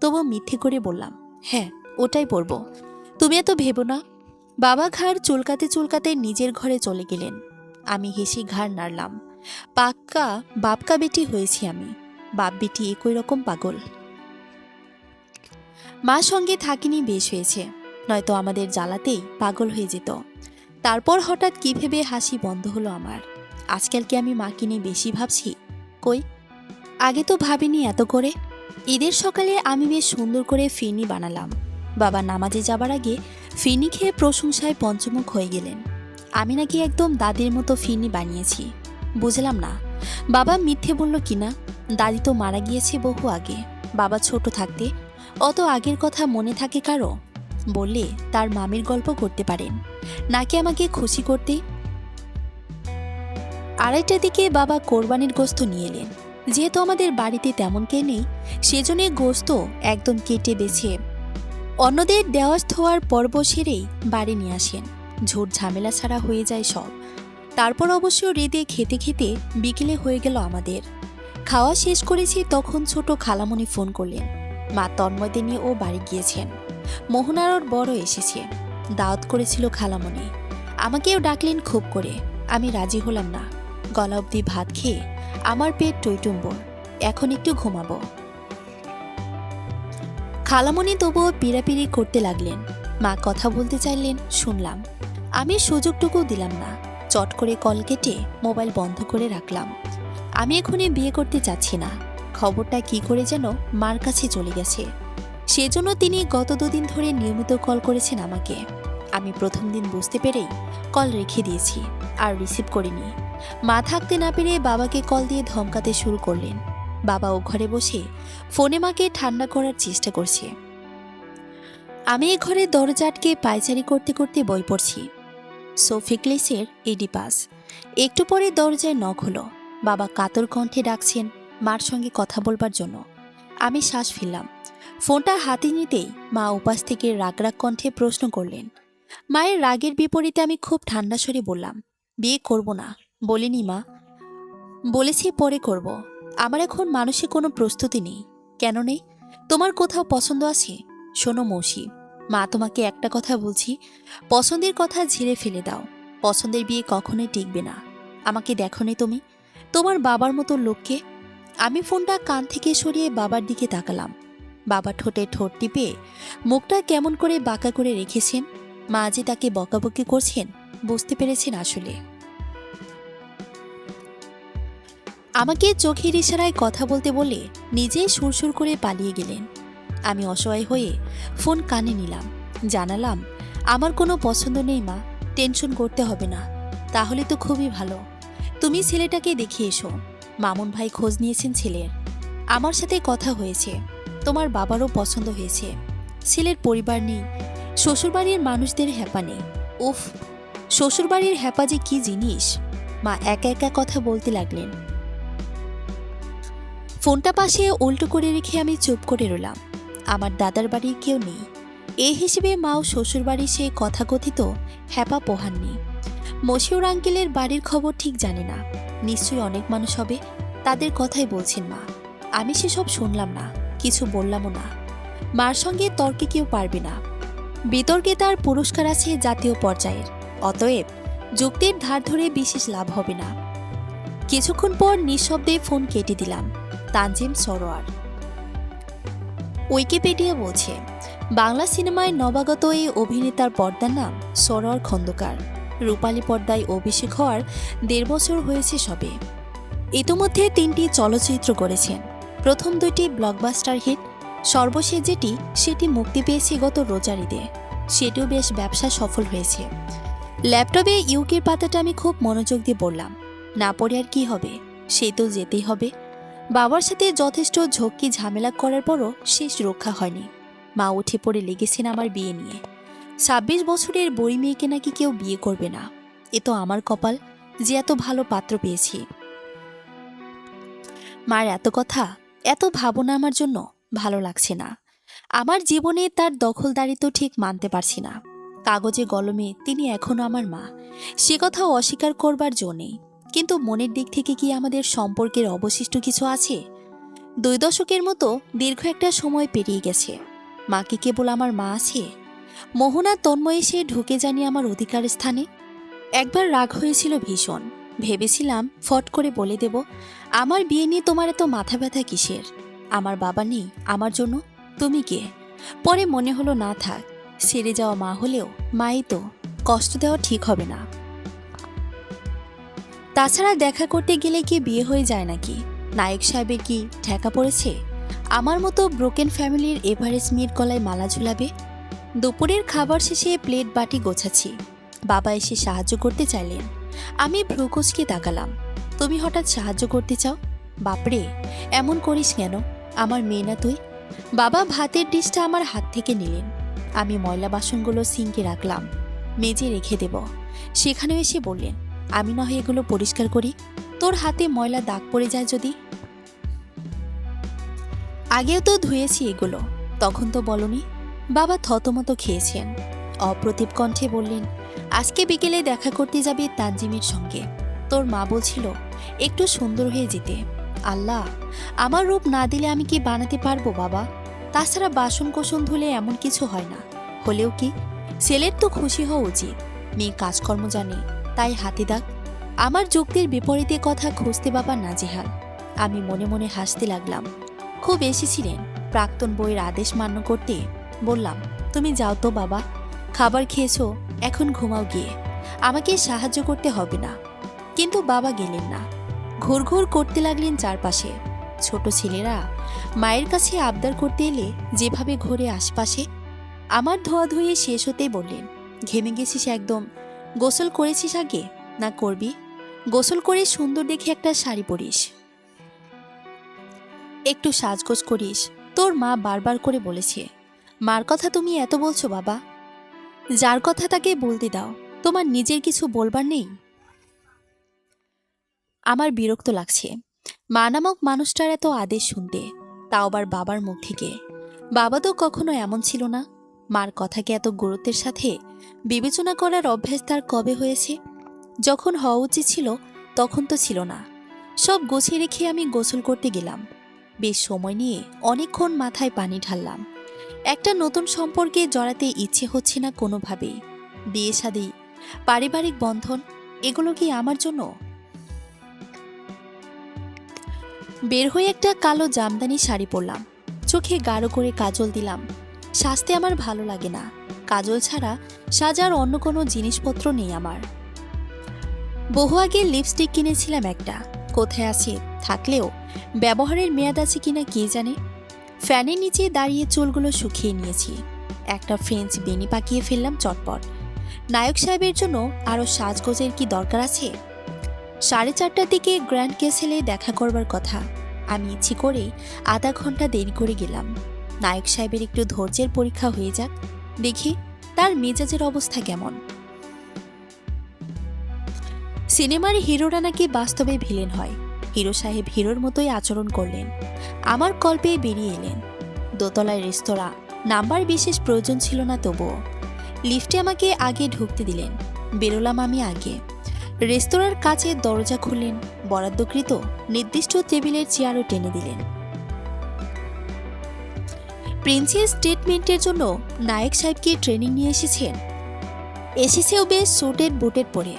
তবু মিথ্যে করে বললাম, হ্যাঁ ওটাই পরবো। তুমি এত ভেবো না। বাবা ঘাড় চুলকাতে চুলকাতে নিজের ঘরে চলে গেলেন। আমি হেসে ঘাড় নাড়লাম। পাক্কা বাপকা বেটি হয়েছি আমি। বাপ বেটি একই রকম পাগল। মা সঙ্গে থাকিনি বেশ হয়েছে, নয়তো আমাদের জ্বালাতেই পাগল হয়ে যেত। তারপর হঠাৎ কি ভেবে হাসি বন্ধ হলো আমার। আজকাল কি আমি মাকে নিয়ে বেশি ভাবছি? কই, আগে তো ভাবিনি এত করে। ঈদের সকালে আমি বেশ সুন্দর করে ফিরনি বানালাম। বাবা নামাজে যাবার আগে ফিরনি খেয়ে প্রশংসায় পঞ্চমুখ হয়ে গেলেন। আমি নাকি একদম দাদির মতো ফিরনি বানিয়েছি। বুঝলাম না বাবা মিথ্যে বলল কিনা। দাদি তো মারা গিয়েছে বহু আগে, বাবা ছোট থাকতে। অত আগের কথা মনে থাকে কারো? বললে তার মামির গল্প করতে পারেন, নাকি আমাকে খুশি করতে। 2:30টার দিকে বাবা কোরবানির গোশত নিয়ে এলেন। যেহেতু আমাদের বাড়িতে তেমন কে নেই, সেজন্য গোশত একদম কেটে বেছে অন্যদের দেওয়াজ থোয়ার পর্ব সেরেই বাড়ি নিয়ে আসেন। ঝুট ঝামেলা ছাড়া হয়ে যায় সব। তারপর অবশ্য রেঁধে খেতে খেতে বিকেলে হয়ে গেল আমাদের। খাওয়া শেষ করেছি তখন ছোট খালামণি ফোন করলেন। মা তন্ময়দের নিয়ে ও বাড়ি গিয়েছেন। মোহনার ওর বড় এসেছে, দাওয়াত করেছিল খালামণি। আমাকেও ডাকলেন খুব করে। আমি রাজি হলাম না। গলা অবধি ভাত খেয়ে আমার পেট টইটুম্বর। এখন একটু ঘুমাবো। খালামণি তবুও পিড়াপিড়ি করতে লাগলেন। মা কথা বলতে চাইলেন, শুনলাম। আমি সুযোগটুকু দিলাম না। চট করে কল কেটে মোবাইল বন্ধ করে রাখলাম। আমি এখনই বিয়ে করতে চাচ্ছি না। খবরটা কি করে যেন মার কাছে চলে গেছে। সেজন্য তিনি গত 2 দিন ধরে নিয়মিত কল করেছেন আমাকে। আমি প্রথম দিন বুঝতে পেরেই কল রেখে দিয়েছি, আর রিসিভ করিনি। মা থাকতে না পেরে বাবাকে কল দিয়ে ধমকাতে শুরু করলেন। বাবা ও ঘরে বসে ফোনে মাকে ঠান্ডা করার চেষ্টা করছে। আমি এ ঘরে দরজা আটকে পায়চারি করতে করতে বই পড়ছি। সোফিক্লিসের এডিপাস। একটু পরে দরজায় নক হলো। বাবা কাতর কণ্ঠে ডাকছেন মার সঙ্গে কথা বলবার জন্য। আমি শ্বাস ফেললাম। ফোনটা হাতে নিতেই মা উপাস থেকে রাগ রাগ কণ্ঠে প্রশ্ন করলেন। মায়ের রাগের বিপরীতে আমি খুব ঠান্ডা স্বরে বললাম, বিয়ে করব না। বলিনি মা, বলেছি পরে করব। আমার এখন মানসিক কোনো প্রস্তুতি নেই। কেন নেই? তোমার কোথাও পছন্দ আছে? শোনো মৌসি, মা তোমাকে একটা কথা বলছি, পছন্দের কথা ঝেড়ে ফেলে দাও। পছন্দের বিয়ে কখনোই টিকবে না। আমাকে দেখোনি তুমি? তোমার বাবার মতো লোককে। আমি ফোনটা কান থেকে সরিয়ে বাবার দিকে তাকালাম। বাবা ঠোঁটে ঠোঁট টিপে মুখটা কেমন করে বাঁকা করে রেখেছেন। মা যে তাকে বকাবকি করছেন বুঝতে পেরেছেন আসলে। আমাকে চোখের ইশারায় কথা বলতে বলে নিজেই সুরসুর করে পালিয়ে গেলেন। আমি অসহায় হয়ে ফোন কানে নিলাম। জানালাম, আমার কোনো পছন্দ নেই মা, টেনশন করতে হবে না। তাহলে তো খুবই ভালো। তুমি ছেলেটাকে দেখে এসো। মামুন ভাই খোঁজ নিয়েছেন ছেলের। আমার সাথে কথা হয়েছে। তোমার বাবারও পছন্দ হয়েছে। ছেলের পরিবার নেই, শ্বশুরবাড়ির মানুষদের হ্যাপা নেই। উফ, শ্বশুরবাড়ির হ্যাপা যে কি জিনিস। মা একা একা কথা বলতে লাগলেন। ফোনটা পাশে উল্টো করে রেখে আমি চুপ করে রইলাম। আমার দাদার বাড়ির কেউ নেই। এই হিসেবে মাও শ্বশুরবাড়ির সেই কথাকথিত হ্যাপা পোহাননি। মশিউর আঙ্কেলের বাড়ির খবর ঠিক জানে না। নিশ্চয়ই অনেক মানুষ হবে, তাদের কথাই বলছেন মা। আমি সেসব শুনলাম না, কিছু বললামও না। মার সঙ্গে তর্কে কেউ পারবে না। বিতর্কে তার পুরস্কার আছে জাতীয় পর্যায়ের। অতএব যুক্তির ধার ধরে বিশেষ লাভ হবে না। কিছুক্ষণ পর নিঃশব্দে ফোন কেটে দিলাম। তানজিম সরোয়ার। উইকিপিডিয়া বলছে, বাংলা সিনেমায় নবাগত এই অভিনেতার পর্দার নাম সরোয়ার খন্দকার। রূপালী পর্দায় অভিষেক হওয়ার 1.5 বছর হয়েছে সবে। ইতোমধ্যে 3টি চলচ্চিত্র করেছেন। প্রথম 2টি ব্লকবাস্টার হিট। সর্বশেষ যেটি, সেটি মুক্তি পেয়েছে গত রোজার ঈদে। সেটিও বেশ ব্যবসা সফল হয়েছে। ল্যাপটপে ইউকের পাতাটা আমি খুব মনোযোগ দিয়ে পড়লাম। না পড়ে আর কি হবে, সে তো যেতেই হবে। বাবার সাথে যথেষ্ট ঝক্কি ঝামেলা করার পরও শেষ রক্ষা হয়নি। মা উঠে পড়ে লেগেছেন আমার বিয়ে নিয়ে। 26 বছরের বই মেয়েকে নাকি কেউ বিয়ে করবে না। এ তো আমার কপাল যে এত ভালো পাত্র পেয়েছি। মার এত কথা, এত ভাবনা আমার জন্য ভালো লাগছে না। আমার জীবনে তার দখলদারি তো ঠিক মানতে পারছি না। কাগজে কলমে তিনি এখনো আমার মা, সে কথাও অস্বীকার করবার জো নেই। কিন্তু মনের দিক থেকে কি আমাদের সম্পর্কের অবশিষ্ট কিছু আছে? 2 দশকের মতো দীর্ঘ একটা সময় পেরিয়ে গেছে। মা কি কেবল আমার মা আছে? মোহনা তন্ময় এসে ঢুকে জানি আমার অধিকার স্থানে। একবার রাগ হয়েছিল ভীষণ। ভেবেছিলাম ফট করে বলে দেব, আমার বিয়ে নিয়ে তোমার এত মাথা ব্যথা কিসের? আমার বাবা নেই আমার জন্য, তুমি কে? পরে মনে হলো না থাক, ছেড়ে যাওয়া মা হলেও মাই তো, কষ্ট দেওয়া ঠিক হবে না। তাছাড়া দেখা করতে গেলে কি বিয়ে হয়ে যায় নাকি? নায়ক সাহেবের কি ঠেকা পড়েছে আমার মতো ব্রোকেন ফ্যামিলির এভারেস্ট মেয়ের গলায় মালা ঝুলাবে? দুপুরের খাবার শেষে প্লেট বাটি গোছাচ্ছি। বাবা এসে সাহায্য করতে চাইলেন। আমি ভ্রুকুচকে তাকালাম। তুমি হঠাৎ সাহায্য করতে চাও? বাপরে, এমন করিস কেন? আমার মেয়ে না তুই? বাবা ভাতের ডিশটা আমার হাত থেকে নিলেন। আমি ময়লা বাসনগুলো সিঙ্কে রাখলাম, মেজে রেখে দেব। সেখানেও এসে বললেন, আমি না হয় এগুলো পরিষ্কার করি, তোর হাতে ময়লা দাগ পড়ে যায় যদি। আগেও তো ধুয়েছি এগুলো, তখন তো বলনি। বাবা থতমত খেয়েছেন। অপ্রতিভ কণ্ঠে বললেন, আজকে বিকেলে দেখা করতে যাবে তানজিমের সঙ্গে। তোর মা বলছিল একটু সুন্দর হয়ে যেতে। আল্লাহ, আমার রূপ না দিলে আমি কি বানাতে পারবো বাবা? তাছাড়া বাসন কোসন ধুলে এমন কিছু হয় না। হলেও কি, ছেলের তো খুশি হওয়া উচিত। মেয়ে কাজকর্ম জানে, তাই হাতে দাগ। আমার যুক্তির বিপরীতে কথা খুঁজতে বাবা নাজেহাল। আমি মনে মনে হাসতে লাগলাম। খুব এসেছিলেন প্রাক্তন বইয়ের আদেশ মান্য করতে। বললাম, তুমি যাও তো বাবা, খাবার খেয়েছো, এখন ঘুমাও গিয়ে, আমাকে সাহায্য করতে হবে না। কিন্তু বাবা গেলেন না। ঘুরঘুর করতে লাগলেন চারপাশে। ছোট ছেলেরা মায়ের কাছে আবদার করতে এলে যেভাবে ঘোরে আশপাশে। আমার ধোয়াধুয়ি শেষ হতেই বললেন, ঘেমে গেছিস একদম, গোসল করেছিস আগে না করবি? গোসল করে সুন্দর দেখে একটা শাড়ি পরিস, একটু সাজগোজ করিস, তোর মা বারবার করে বলেছে। মার কথা তুমি এত বলছো বাবা? যার কথা তাকে বলতে দাও, তোমার নিজের কিছু বলবার নেই? আমার বিরক্ত লাগছে মা নামক মানুষটার এত আদেশ শুনতে, তাও আবার বাবার মুখ থেকে। বাবা তো কখনো এমন ছিল না। মার কথাকে এত গুরুত্বের সাথে বিবেচনা করার অভ্যাস তার কবে হয়েছে? যখন হওয়া উচিত ছিল তখন তো ছিল না। সব গুছিয়ে রেখে আমি গোসল করতে গেলাম। বেশ সময় নিয়ে অনেকক্ষণ মাথায় পানি ঢাললাম। একটা নতুন সম্পর্কে জড়াতে ইচ্ছে হচ্ছে না কোনোভাবেই। বিয়ে শাদী, পারিবারিক বন্ধন, এগুলো কি আমার জন্য? বের হয়ে একটা কালো জামদানি শাড়ি পরলাম, চোখে গাঢ় করে কাজল দিলাম। সাজতে আমার ভালো লাগে না, কাজল ছাড়া সাজার অন্য কোনো জিনিসপত্র নেই আমার। বহু আগে লিপস্টিক কিনেছিলাম একটা, কোথায় আছে থাকলেও ব্যবহারের মেয়াদ আছে কিনা কে জানে। ফ্যানের নিচে দাঁড়িয়ে চুলগুলো শুকিয়ে নিয়েছি। একটা ফ্রেঞ্চ বেনি পাকিয়ে ফেললাম চটপট। নায়ক সাহেবের জন্য আরও সাজগোজের কি দরকার আছে? 4:30টার দিকে গ্র্যান্ড ক্যাসেলে দেখা করবার কথা। আমি ইচ্ছে করেই আধা ঘন্টা দেরি করে গেলাম। নায়ক সাহেবের একটু ধৈর্যের পরীক্ষা হয়ে যাক, দেখি তার মেজাজের অবস্থা কেমন। সিনেমার হিরোরা নাকি বাস্তবে ভিলেন হয়। হিরো সাহেব হিরোর মতোই আচরণ করলেন। আমার কল পেয়ে বেরিয়ে এলেন। দোতলায় রেস্তোরাঁ, নাম্বার বিশেষ প্রয়োজন ছিল না তবুও। লিফটে আমাকে আগে ঢুকতে দিলেন, বেরোলাম আমি আগে। রেস্তোরাঁর কাছে দরজা খুললেন, বরাদ্দকৃত নির্দিষ্ট টেবিলের চেয়ারও টেনে দিলেন। প্রিন্সেস স্টেটমেন্টের জন্য নায়ক সাহেবকে ট্রেনিং নিয়ে এসেছেন। এসেছেও বেশ স্যুটেড বুটেড পরে,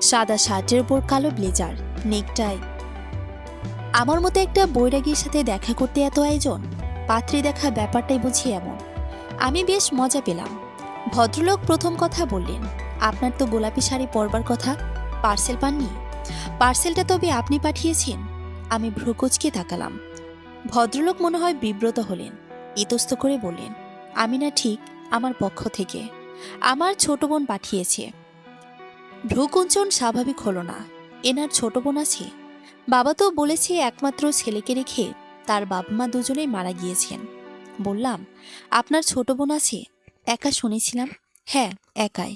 সাদা শার্টের ওপর কালো ব্লেজার, নেকটাই। আমার মতো একটা বৈরাগীর সাথে দেখা করতে এত আয়োজন, পাত্রী দেখা ব্যাপারটাই বুঝি এমন। আমি বেশ মজা পেলাম। ভদ্রলোক প্রথম কথা বললেন, আপনার তো গোলাপি শাড়ি পরবার কথা, পার্সেল পাননি? পার্সেলটা তবে আপনি পাঠিয়েছেন? আমি ভ্রুকুচকে তাকালাম। ভদ্রলোক মনে হয় বিব্রত হলেন, ইতস্ত করে বললেন, আমি না ঠিক, আমার পক্ষ থেকে। আমার ছোট বোন পাঠিয়েছে। ভ্রুকুঞ্চন স্বাভাবিক হলো না। এনার ছোট বোন আছে? বাবা তো বলেছে একমাত্র ছেলেকে রেখে তার বাবা মা দুজনেই মারা গিয়েছেন। বললাম, আপনার ছোট বোন আছে? একা শুনেছিলাম। হ্যাঁ, একাই।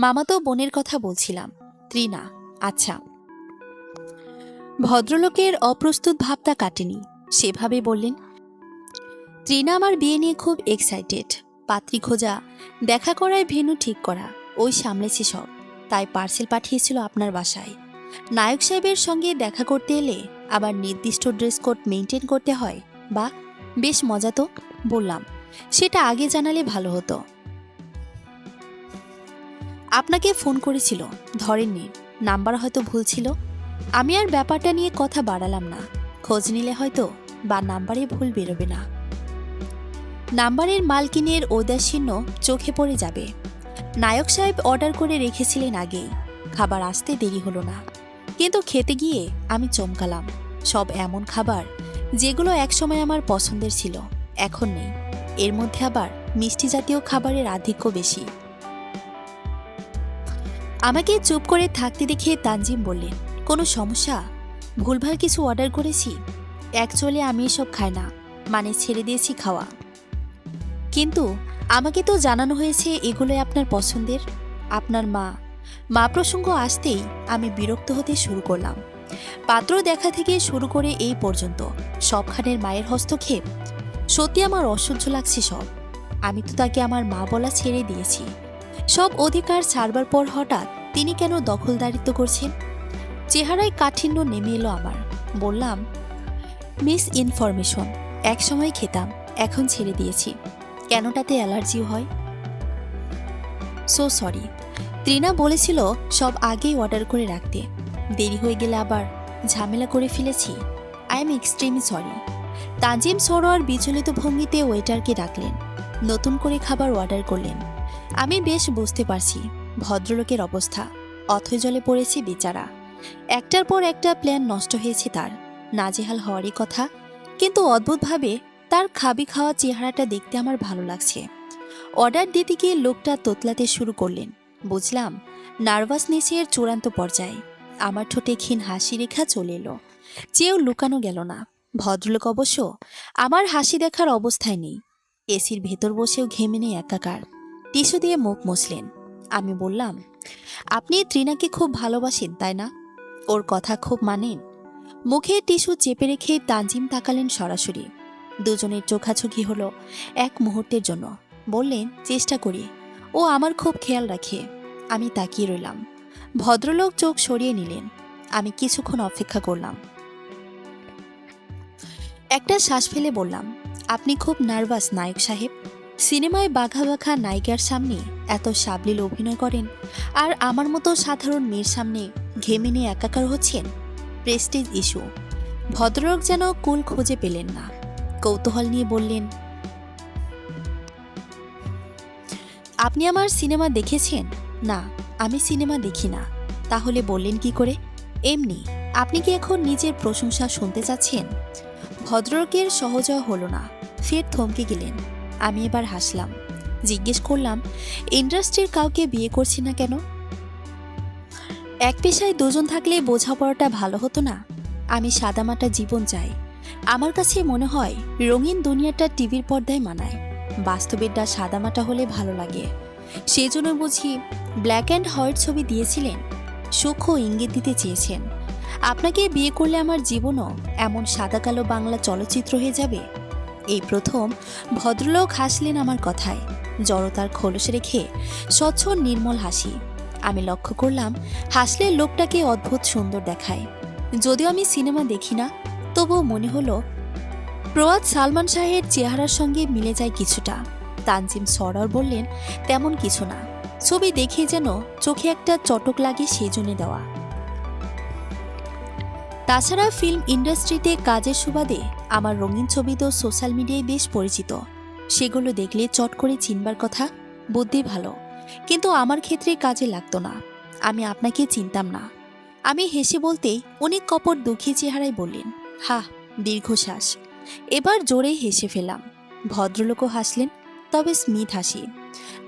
মামাতো বোনের কথা বলছিলাম, ত্রিনা। আচ্ছা। ভদ্রলোকের অপ্রস্তুত ভাবটা কাটেনি, সেভাবে বললেন, ত্রিনা আমার বিয়ে নিয়ে খুব এক্সাইটেড। পাত্রী খোঁজা, দেখা করায় ভেন্যু ঠিক করা, ওই সামলেছে সব। তাই পার্সেল পাঠিয়েছিল আপনার বাসায়। নায়ক সাহেবের সঙ্গে দেখা করতে এলে আবার নির্দিষ্ট ড্রেস কোড মেনটেন করতে হয়। বা বেশ মজা তো। বললাম, সেটা আগে জানালে ভালো হতো। আপনাকে ফোন করেছিল, ধরেননি, নাম্বার হয়তো ভুল ছিল। আমি আর ব্যাপারটা নিয়ে কথা বাড়ালাম না। খোঁজ নিলে হয়তো বা নাম্বারে ভুল বেরোবে না। নাম্বারের মালকিনের ঔদাসীন্য চোখে পড়ে যাবে। নায়ক সাহেব অর্ডার করে রেখেছিলেন আগেই। খাবার আসতে দেরি হলো না, কিন্তু খেতে গিয়ে আমি চমকালাম। সব এমন খাবার যেগুলো একসময় আমার পছন্দের ছিল, এখন নেই। এর মধ্যে আবার মিষ্টি জাতীয় খাবারের আধিক্য বেশি। আমাকে চুপ করে থাকতে দেখে তানজিম বললেন, কোনো সমস্যা? ভুলভাল কিছু অর্ডার করেছি? অ্যাকচুয়ালি আমি এসব খাই না, মানে ছেড়ে দিয়েছি খাওয়া। কিন্তু আমাকে তো জানানো হয়েছে এগুলোই আপনার পছন্দের। আপনার মা প্রসঙ্গ আসতেই আমি বিরক্ত হতে শুরু করলাম। পাত্র দেখা থেকে শুরু করে এই পর্যন্ত সবখানের মায়ের হস্তক্ষেপ। সত্যি আমার অসহ্য লাগছে সব। আমি তো তাকে আমার মা বলা ছেড়ে দিয়েছি। সব অধিকার ছাড়বার পর হঠাৎ তিনি কেন দখলদারিত্ব করছেন? চেহারায় কাঠিন্য নেমে এলো আমার। বললাম, মিস ইনফরমেশন। এক সময় খেতাম, এখন ছেড়ে দিয়েছি। কেন তাতে অ্যালার্জিও হয়? So sorry. ত্রিনা বলেছিল সব আগেই অর্ডার করে রাখতে, দেরি হয়ে গেলে আবার ঝামেলা করে ফেলেছি। I am extremely sorry. তাজিম সরোয়ার বিচলিত ভঙ্গিতে ওয়েটারকে ডাকলেন, নতুন করে খাবার অর্ডার করলেন। আমি বেশ বুঝতে পারছি ভদ্রলোকের অবস্থা, অথৈ জলে পড়েছে বেচারা। একটার পর একটা প্ল্যান নষ্ট হয়েছে তার, নাজেহাল হওয়ারই কথা। কিন্তু অদ্ভুতভাবে তার খাবি খাওয়া চেহারাটা দেখতে আমার ভালো লাগছে। অর্ডার দিতে গিয়ে লোকটা তোতলাতে শুরু করলেন। বুঝলাম নার্ভাসনেসের চূড়ান্ত পর্যায়ে। আমার ঠোঁটে ক্ষীণ হাসি রেখা চলে এলো, চেয়েও লুকানো গেল না। ভদ্রলোক অবশ্য আমার হাসি দেখার অবস্থায় নেই। এসির ভেতর বসেও ঘেমে নেই একাকার। টিস্যু দিয়ে মুখ মুছলেন। আমি বললাম, আপনি ত্রিনাকে খুব ভালোবাসেন তাই না? ওর কথা খুব মানেন? মুখে টিস্যু চেপে রেখে তানজিম তাকালেন সরাসরি। দুজনের চোখাচোখি হলো এক মুহূর্তের জন্য। বললেন, চেষ্টা করি। ও আমার খুব খেয়াল রাখে। আমি তাকিয়ে রইলাম। ভদ্রলোক চোখ সরিয়ে নিলেন। আমি কিছুক্ষণ অপেক্ষা করলাম। একটা শ্বাস ফেলে বললাম, আপনি খুব নার্ভাস নায়ক সাহেব। সিনেমায় বাঘা বাঘা নায়িকার সামনে এত সাবলীল অভিনয় করেন, আর আমার মতো সাধারণ মেয়ের সামনে ঘেমে নিয়ে একাকার হচ্ছেন। Prestige issue. ভদ্রলোক যেন কুল খুঁজে পেলেন না। কৌতূহল নিয়ে বললেন, আপনি আমার সিনেমা দেখেছেন? না, আমি সিনেমা দেখি না। তাহলে বললেন কি করে? এমনি। আপনি কি এখন নিজের প্রশংসা শুনতে চাচ্ছেন? ভদ্রলোকের সহজ হলো না, ফের থমকে গেলেন। আমি এবার হাসলাম। জিজ্ঞেস করলাম, ইন্ডাস্ট্রির কাউকে বিয়ে করছি না কেন? এক পেশায় দুজন থাকলে বোঝাপড়াটা ভালো হতো না? আমি সাদামাটা জীবন চাই। আমার কাছে মনে হয় রঙিন দুনিয়াটা টিভির পর্দায় মানায়, বাস্তবেরটা সাদামাটা হলে ভালো লাগে। সেজন্য বুঝি ব্ল্যাক অ্যান্ড হোয়াইট ছবি দিয়েছিলেন, সূক্ষ্ম ইঙ্গিত দিতে চেয়েছেন আপনাকে বিয়ে করলে আমার জীবনও এমন সাদা কালো বাংলা চলচ্চিত্র হয়ে যাবে। এই প্রথম ভদ্রলোক হাসলেন আমার কথায়, জড়তার খোলস রেখে স্বচ্ছ নির্মল হাসি। আমি লক্ষ্য করলাম হাসলে লোকটাকে অদ্ভুত সুন্দর দেখায়। যদিও আমি সিনেমা দেখি না, তবুও মনে হলো প্রয়াত সালমান শাহের চেহারার সঙ্গে মিলে যায় কিছুটা। তানজিম সরোয়ার বললেন, তেমন কিছু না, ছবি দেখে যেন চোখে একটা চটক লাগে সেই জন্য দেওয়া। তাছাড়া ফিল্ম ইন্ডাস্ট্রিতে কাজের সুবাদে আমার রঙিন ছবি তো সোশ্যাল মিডিয়ায় বেশ পরিচিত। সেগুলো দেখলে চট করে চিনবার কথা। বুদ্ধি ভালো, কিন্তু আমার ক্ষেত্রে কাজে লাগতো না। আমি আপনাকে চিনতাম না। আমি হেসে বলতেই উনি কপট দুঃখী চেহারায় বললেন, হা। দীর্ঘশ্বাস। এবার জোরে হেসে ফেলাম। ভদ্রলোকও হাসলেন, তবে স্মিথ হাসি।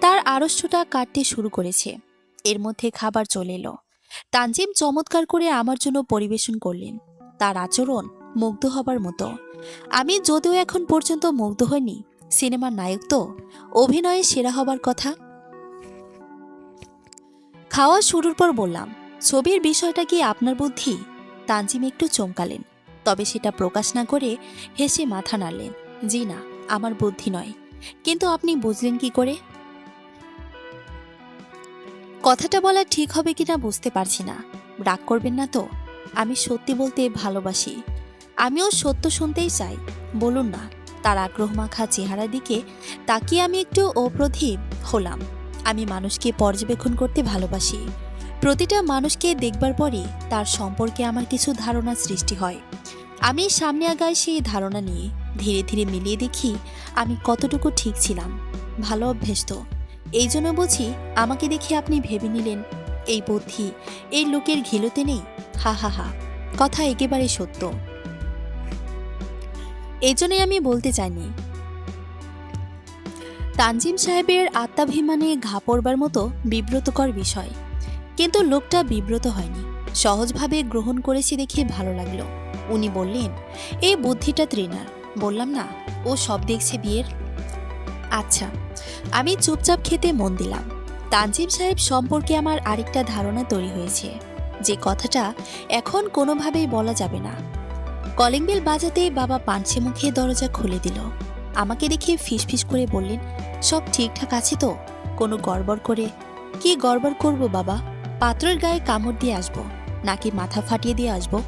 তার আড়ষ্টটা কাটতে শুরু করেছে। এর মধ্যে খাবার চলে এলো। তানজিম চমৎকার করে আমার জন্য পরিবেশন করলেন। তার আচরণ মুগ্ধ হবার মতো। আমি যদিও এখন পর্যন্ত মুগ্ধ হইনি, সিনেমার নায়ক তো, অভিনয়ে সেরা হবার কথা। খাওয়া শুরুর পর বললাম, ছবির বিষয়টা কি আপনার বুদ্ধি? তানজিম একটু চমকালেন, তবে সেটা প্রকাশ না করে হেসে মাথা নাড়লেন। জি না, আমার বুদ্ধি নয়। কিন্তু আপনি বুঝলেন কি করে? কথাটা বলা ঠিক হবে কিনা বুঝতে পারছি না। রাগ করবেন না তো? আমি সত্যি বলতে ভালোবাসি। আমিও সত্য শুনতেই চাই। বলুন না। তার আগ্রহমাখা চেহারার দিকে তাকিয়ে আমি একটু অপ্রতিভ হলাম। আমি মানুষকে পর্যবেক্ষণ করতে ভালোবাসি। প্রতিটা মানুষকে দেখবার পরই তার সম্পর্কে আমার কিছু ধারণা সৃষ্টি হয়। আমি সামনে আগাই সেই ধারণা নিয়ে ধীরে ধীরে মিলিয়ে দেখি আমি কতটুকু ঠিক ছিলাম। ভালো অভ্যেস তো। এই জন্য বুঝি আমাকে দেখে আপনি ভেবে নিলেন এই বুদ্ধি এই লোকের ঘিলুতে নেই। হা হা হা, কথা একেবারে সত্য। এই জন্যই আমি বলতে চাইনি। তানজিম সাহেবের আত্মাভিমানে ঘা পড়বার মতো বিব্রতকর বিষয়, কিন্তু লোকটা বিব্রত হয়নি, সহজভাবে গ্রহণ করেছে দেখে ভালো লাগলো। উনি বললেন, এই বুদ্ধিটা ত্রিনার। বললাম না, ও সব দেখছে বিয়ের। আচ্ছা। আমি চুপচাপ খেতে মন দিলাম। তানজিম সাহেব সম্পর্কে আমার আরেকটা ধারণা তৈরি হয়েছে, যে কথাটা এখন কোনোভাবেই বলা যাবে না। কলিং বেল বাজাতে বাবা পানছে মুখে দরজা খুলে দিল। আমাকে দেখে ফিসফিস করে বললেন, সব ঠিকঠাক আছে তো? কোনো গড়বড় করে? কি গড়বড় করব বাবা? পাত্রের গায়ে কামড় দিয়ে আসবো নাকি মাথা ফাটিয়ে দিয়ে আসবো?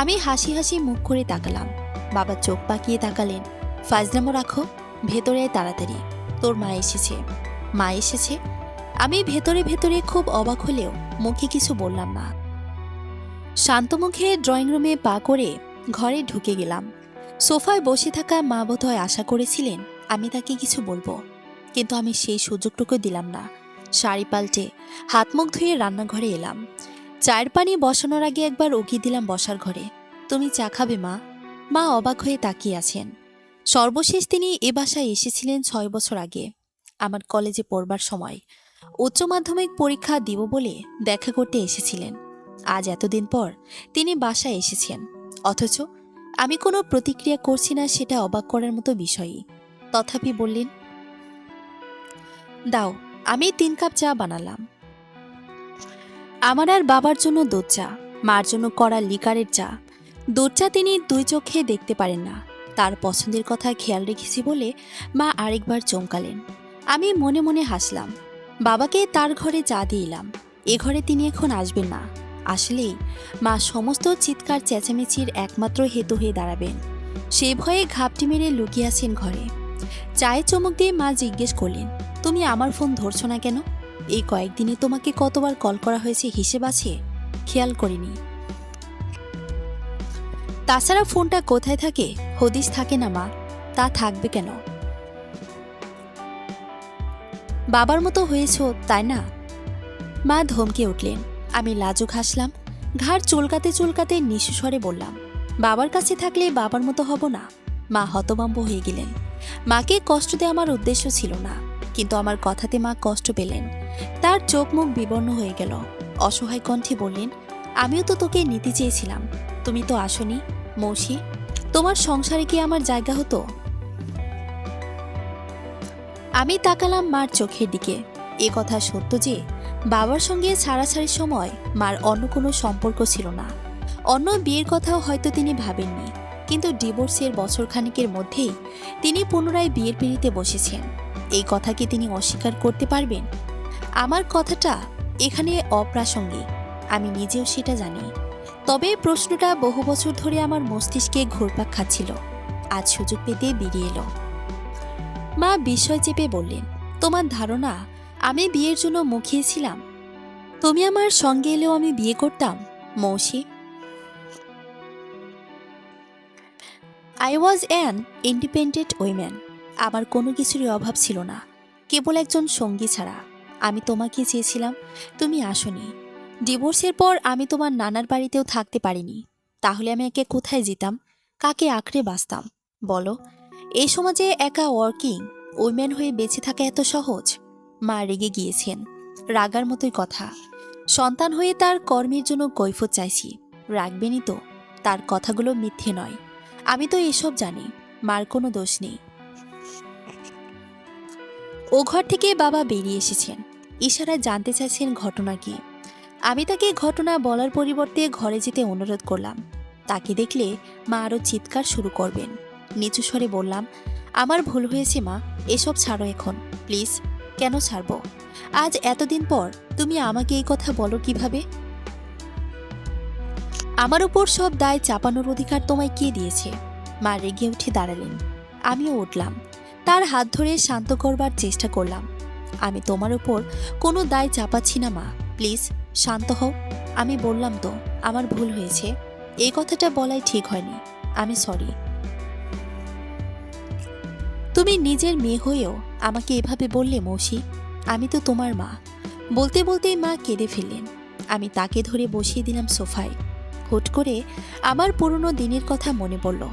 আমি হাসি হাসি মুখ করে তাকালাম। বাবা চোখ পাকিয়ে তাকালেন। ফাজলামো রাখো, ভেতরে আয় তাড়াতাড়ি, তোর মা এসেছে। মা এসেছে? আমি ভেতরে ভেতরে খুব অবাক হলেও মুখে কিছু বললাম না। শান্ত মুখে ড্রয়িং রুমে পা করে ঘরে ঢুকে গেলাম। সোফায় বসে থাকা মা বোধহয় আশা করেছিলেন আমি তাকে কিছু বলবো, কিন্তু আমি সেই সুযোগটুকু দিলাম না। শাড়ি পাল্টে হাত মুখ ধুয়ে রান্নাঘরে এলাম। চায়ের পানি বসানোর আগে একবার উকি দিলাম বসার ঘরে। তুমি চা খাবে মা? মা অবাক হয়ে তাকিয়ে আছেন। সর্বশেষ তিনি এ বাসায় এসেছিলেন 6 বছর আগে, আমার কলেজে পড়বার সময়। উচ্চ মাধ্যমিক পরীক্ষা দিব বলে দেখা করতে এসেছিলেন। আজ এতদিন পর তিনি বাসায় এসেছেন, অথচ আমি কোনো প্রতিক্রিয়া করছি না, সেটা অবাক করার মতো বিষয়ই। তথাপি বললেন, দাও, আমি 3 কাপ চা বানালাম। আমার আর বাবার জন্য দুধ চা, মার জন্য কড়া লিকারের চা। দুধ চা তিনি 2 চোখে দেখতে পারেন না। তার পছন্দের কথা খেয়াল রেখেছি বলে মা আরেকবার চমকালেন। আমি মনে মনে হাসলাম। বাবাকে তার ঘরে চা দিয়ে এলাম। এ ঘরে তিনি এখন আসবেন না। আসলেই মা সমস্ত চিৎকার চেঁচামেচির একমাত্র হেতু হয়ে দাঁড়াবেন। সে ভয়ে ঘাপটি মেরে লুকিয়ে আছেন ঘরে। চায়ে চমক দিয়ে মা জিজ্ঞেস করলেন, তুমি আমার ফোন ধরছো না কেন? এই কয়েকদিনে তোমাকে কতবার কল করা হয়েছে হিসেব আছে? খেয়াল করিনি। তাছাড়া ফোনটা কোথায় থাকে হদিস থাকে না মা। তা থাকবে কেন? বাবার মতো হয়েছ, তাই না? মা ধমকে উঠলেন। আমি লাজুক হাসলাম। ঘাড় চুলকাতে চুলকাতে নিঃস্ব স্বরে বললাম, বাবার কাছে থাকলে বাবার মতো হব না? মা হতভম্ব হয়ে গেলেন। মাকে কষ্ট দেওয়া আমার উদ্দেশ্য ছিল না, কিন্তু আমার কথাতে মা কষ্ট পেলেন। তার চোখ মুখ বিবর্ণ হয়ে গেল। অসহায় কণ্ঠে বললেন, আমিও তো তোকে নিতে চেয়েছিলাম, তুমি তো আসনি। মৌসি, তোমার সংসারে কি আমার জায়গা হতো? আমি তাকালাম মার চোখের দিকে। এ কথা সত্য যে বাবার সঙ্গে ছাড়াছাড়ির সময় মার অন্য কোনো সম্পর্ক ছিল না। অন্য বিয়ের কথাও হয়তো তিনি ভাবেননি, কিন্তু ডিভোর্সের বছরখানেকের মধ্যেই তিনি পুনরায় বিয়ের পিঁড়িতে বসেছেন। এই কথা কি তিনি অস্বীকার করতে পারবেন? আমার কথাটা এখানে অপ্রাসঙ্গিক, আমি নিজেও সেটা জানি। তবে প্রশ্নটা বহু বছর ধরে আমার মস্তিষ্কে ঘুরপাক খাচ্ছিল। আজ সুযোগ পেতে বেরিয়ে এলো। মা বিস্ময় চেপে বললেন, তোমার ধারণা আমি বিয়ের জন্য মুখিয়েছিলাম? তুমি আমার সঙ্গে এলেও আমি বিয়ে করতাম মৌসি। I was an independent women. আমার কোনো কিছুরই অভাব ছিল না, কেবল একজন সঙ্গী ছাড়া। আমি তোমাকে চেয়েছিলাম, তুমি আসনি। ডিভোর্সের পর আমি তোমার নানার বাড়িতেও থাকতে পারিনি। তাহলে আমি একে কোথায় যেতাম? কাকে আঁকড়ে বাঁচতাম বলো? এই সমাজে একা ওয়ার্কিং উইমেন হয়ে বেঁচে থাকা এত সহজ? মা রেগে গিয়েছেন। রাগার মতোই কথা। সন্তান হয়ে তার কর্মের জন্য কৈফিয়ত চাইছি, রাখবেনই তো? তার কথাগুলো মিথ্যে নয়, আমি তো এসব জানি। মার কোনো দোষ নেই। ও ঘর থেকে বাবা বেরিয়ে এসেছেন। ইশারায় জানতে চাইছেন ঘটনা কি। আমি তাকে ঘটনা বলার পরিবর্তে ঘরে যেতে অনুরোধ করলাম। তাকে দেখলে মা আরও চিৎকার শুরু করবেন। নিচু স্বরে বললাম, আমার ভুল হয়েছে মা, এসব ছাড়ো এখন প্লিজ। কেন ছাড়বো? আজ এতদিন পর তুমি আমাকে এই কথা বলো কিভাবে? আমার উপর সব দায় চাপানোর অধিকার তোমায় কে দিয়েছে? মা রেগে উঠে দাঁড়ালেন। আমিও উঠলাম। তার হাত ধরে শান্ত করবার চেষ্টা করলাম। আমি তোমার উপর কোনো দায় চাপাচ্ছি না মা, প্লিজ শান্ত হও। আমি বললাম তো আমার ভুল হয়েছে, এই কথাটা বলাই ঠিক হয়নি। আমি সরি। তুমি নিজের মেয়ে হয়েও আমাকে এভাবে বললে মৌসি? আমি তো তোমার মা। বলতে বলতেই মা কেঁদে ফেললেন। আমি তাকে ধরে বসিয়ে দিলাম সোফায়। হুট করে আমার পুরনো দিনের কথা মনে পড়ল।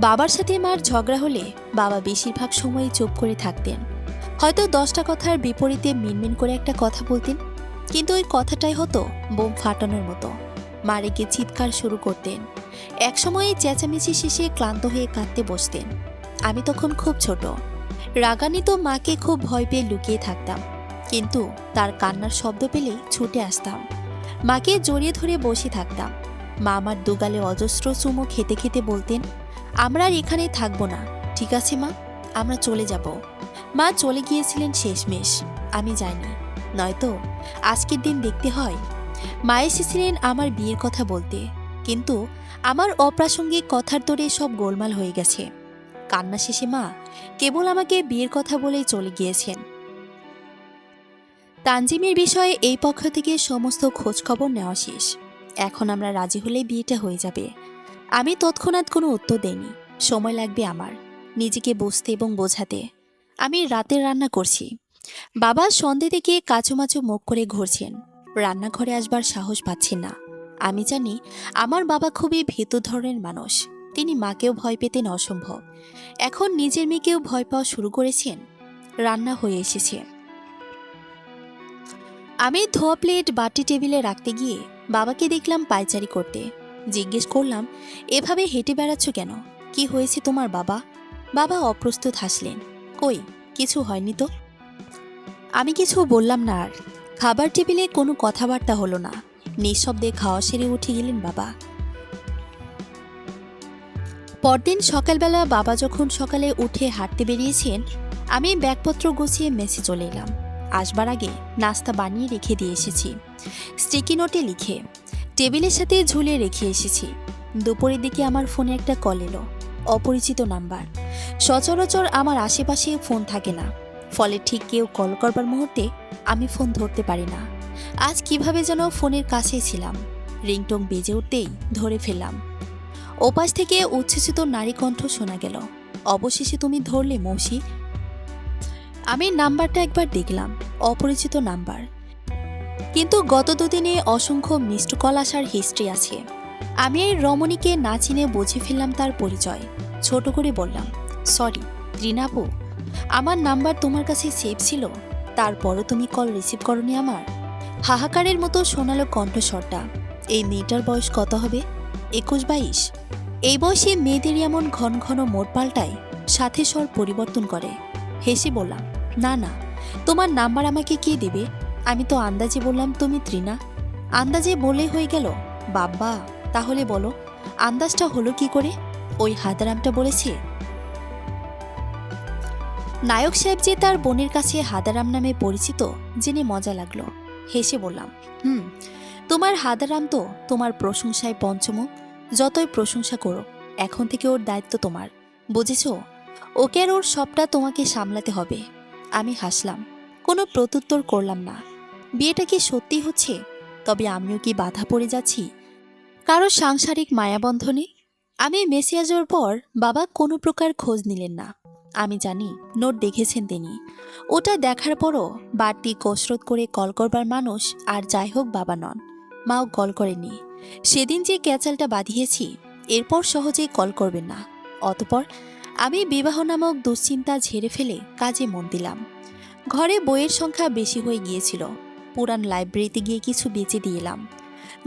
বাবার সাথে মার ঝগড়া হলে বাবা বেশিরভাগ সময়ই চুপ করে থাকতেন। হয়তো 10টা কথার বিপরীতে মিনমিন করে একটা কথা বলতেন, কিন্তু ওই কথাটাই হতো বোম ফাটানোর মতো। মা রেগে চিৎকার শুরু করতেন। একসময় চেঁচামেচি শেষে ক্লান্ত হয়ে কাঁদতে বসতেন। আমি তখন খুব ছোট। রাগান্বিত মাকে খুব ভয় পেয়ে লুকিয়ে থাকতাম, কিন্তু তার কান্নার শব্দ পেলেই ছুটে আসতাম। মাকে জড়িয়ে ধরে বসে থাকতাম। মা আমার দুগালে অজস্র চুমো খেতে খেতে বলতেন, আমরা আর এখানে থাকবো না, ঠিক আছে মা, আমরা চলে যাব। মা চলে গিয়েছিলেন শেষমেশ, আমি যাইনি, নয়তো আজকের দিন দেখতে হয়। মা এসেছিলেন আমার বিয়ের কথা বলতে, কিন্তু আমার অপ্রাসঙ্গিক কথার তোড়ে সব গোলমাল হয়ে গেছে। কান্না শেষে মা কেবল আমাকে বিয়ের কথা বলেই চলে গিয়েছেন। তানজিমের বিষয়ে এই পক্ষ থেকে সমস্ত খোঁজখবর নেওয়া শেষ। এখন আমরা রাজি হলেই বিয়েটা হয়ে যাবে। আমি তৎক্ষণাৎ কোনো উত্তর দেইনি, সময় লাগবে আমার নিজেকে বুঝতে এবং বোঝাতে। আমি রাতের রান্না করছি। বাবা সন্ধে থেকে কাচুমাচু মুখ করে ঘুরছেন, রান্নাঘরে আসবার সাহস পাচ্ছেন না। আমি জানি আমার বাবা খুবই ভীতু ধরনের মানুষ, তিনি মাকেও ভয় পেতেন অসম্ভব, এখন নিজের মেয়েকেও ভয় পাওয়া শুরু করেছেন। রান্না হয়ে এসেছে। আমি ধোয়া প্লেট বাটি টেবিলে রাখতে গিয়ে বাবাকে দেখলাম পায়চারি করতে। জিজ্ঞেস করলাম, এভাবে হেঁটে বেড়াচ্ছ কেন? কি হয়েছে তোমার বাবা? বাবা অপ্রস্তুত হাসলেন, কই কিছু হয়নি তো। আমি কিছু বললাম না আর। খাবার টেবিলে কোনো কথাবার্তা হলো না, নিঃশব্দে খাওয়া সেরে উঠে গেলেন বাবা। পরদিন সকালবেলা বাবা যখন সকালে উঠে হাঁটতে বেরিয়েছেন, আমি ব্যাগপত্র গুছিয়ে মেসে চলে এলাম। আসবার আগে নাস্তা বানিয়ে রেখে দিয়ে এসেছি, স্টিকি নোটে লিখে টেবিলের সাথে ঝুলিয়ে রেখে এসেছি। দুপুরের দিকে আমার ফোনে একটা কল এলো, অপরিচিত নাম্বার। সচরাচর আমার আশেপাশে ফোন থাকে না, ফলে ঠিক কেউ কল করবার মুহূর্তে আমি ফোন ধরতে পারি না। আজ কিভাবে যেন ফোনের কাছেই ছিলাম, রিংটোং বেজে উঠতেই ধরে ফেললাম। ওপাশ থেকে উচ্ছ্বসিত নারী কণ্ঠ শোনা গেল, অবশেষে তুমি ধরলে মৌসি। আমি নাম্বারটা একবার দেখলাম, অপরিচিত নাম্বার, কিন্তু গত দুদিনে অসংখ্য মিসড কল আসার হিস্ট্রি আছে। আমি এই রমণীকে না চিনে বুঝে ফেললাম তার পরিচয়। ছোট করে বললাম, সরি ত্রিনাপু, আমার নাম্বার তোমার কাছে সেভ ছিল, তারপরও তুমি কল রিসিভ করনি আমার। হাহাকারের মতো শোনালো কণ্ঠস্বরটা। এই মেয়েটার বয়স কত হবে? 21-22? এই বয়সে মেয়েদের এমন ঘন ঘন মোড় পাল্টায়, সাথে স্বর পরিবর্তন করে। হেসে বললাম, না না, তোমার নাম্বার আমাকে কে দেবে? আমি তো আন্দাজে বললাম তুমি ত্রিনা। আন্দাজে বলে হয়ে গেল? বাবা, তাহলে বলো আন্দাজটা হলো কি করে? ওই হাদারামটা বলেছে। নায়ক সাহেব যে তার বোনের কাছে হাদারাম নামে পরিচিত জেনে মজা লাগলো। হেসে বললাম, তোমার হাদারাম তো তোমার প্রশংসায় পঞ্চমুখ। যতই প্রশংসা করো, এখন থেকে ওর দায়িত্ব তোমার, বুঝেছ? ওকে আর ওর সবটা তোমাকে সামলাতে হবে। আমি হাসলাম, কোনো প্রত্যুত্তর করলাম না। বিয়েটা কি সত্যি হচ্ছে? তবে আমিও কি বাধা পড়ে যাচ্ছি কারো সাংসারিক মায়াবন্ধনে? আমি মেসে আসার পর বাবা কোনো প্রকার খোঁজ নিলেন না। আমি জানি নোট দেখেছেন তিনি। ওটা দেখার পরও বাড়তি কসরত করে কল করবার মানুষ আর যাই হোক বাবা নন। মাও কল করেনি। সেদিন যে ক্যাচালটা বাঁধিয়েছি, এরপর সহজেই কল করবেন না। অতপর আমি বিবাহ নামক দুশ্চিন্তা ঝেড়ে ফেলে কাজে মন দিলাম। ঘরে বইয়ের সংখ্যা বেশি হয়ে গিয়েছিল, পুরান লাইব্রেরিতে গিয়ে কিছু বেচে দিয়ে এলাম।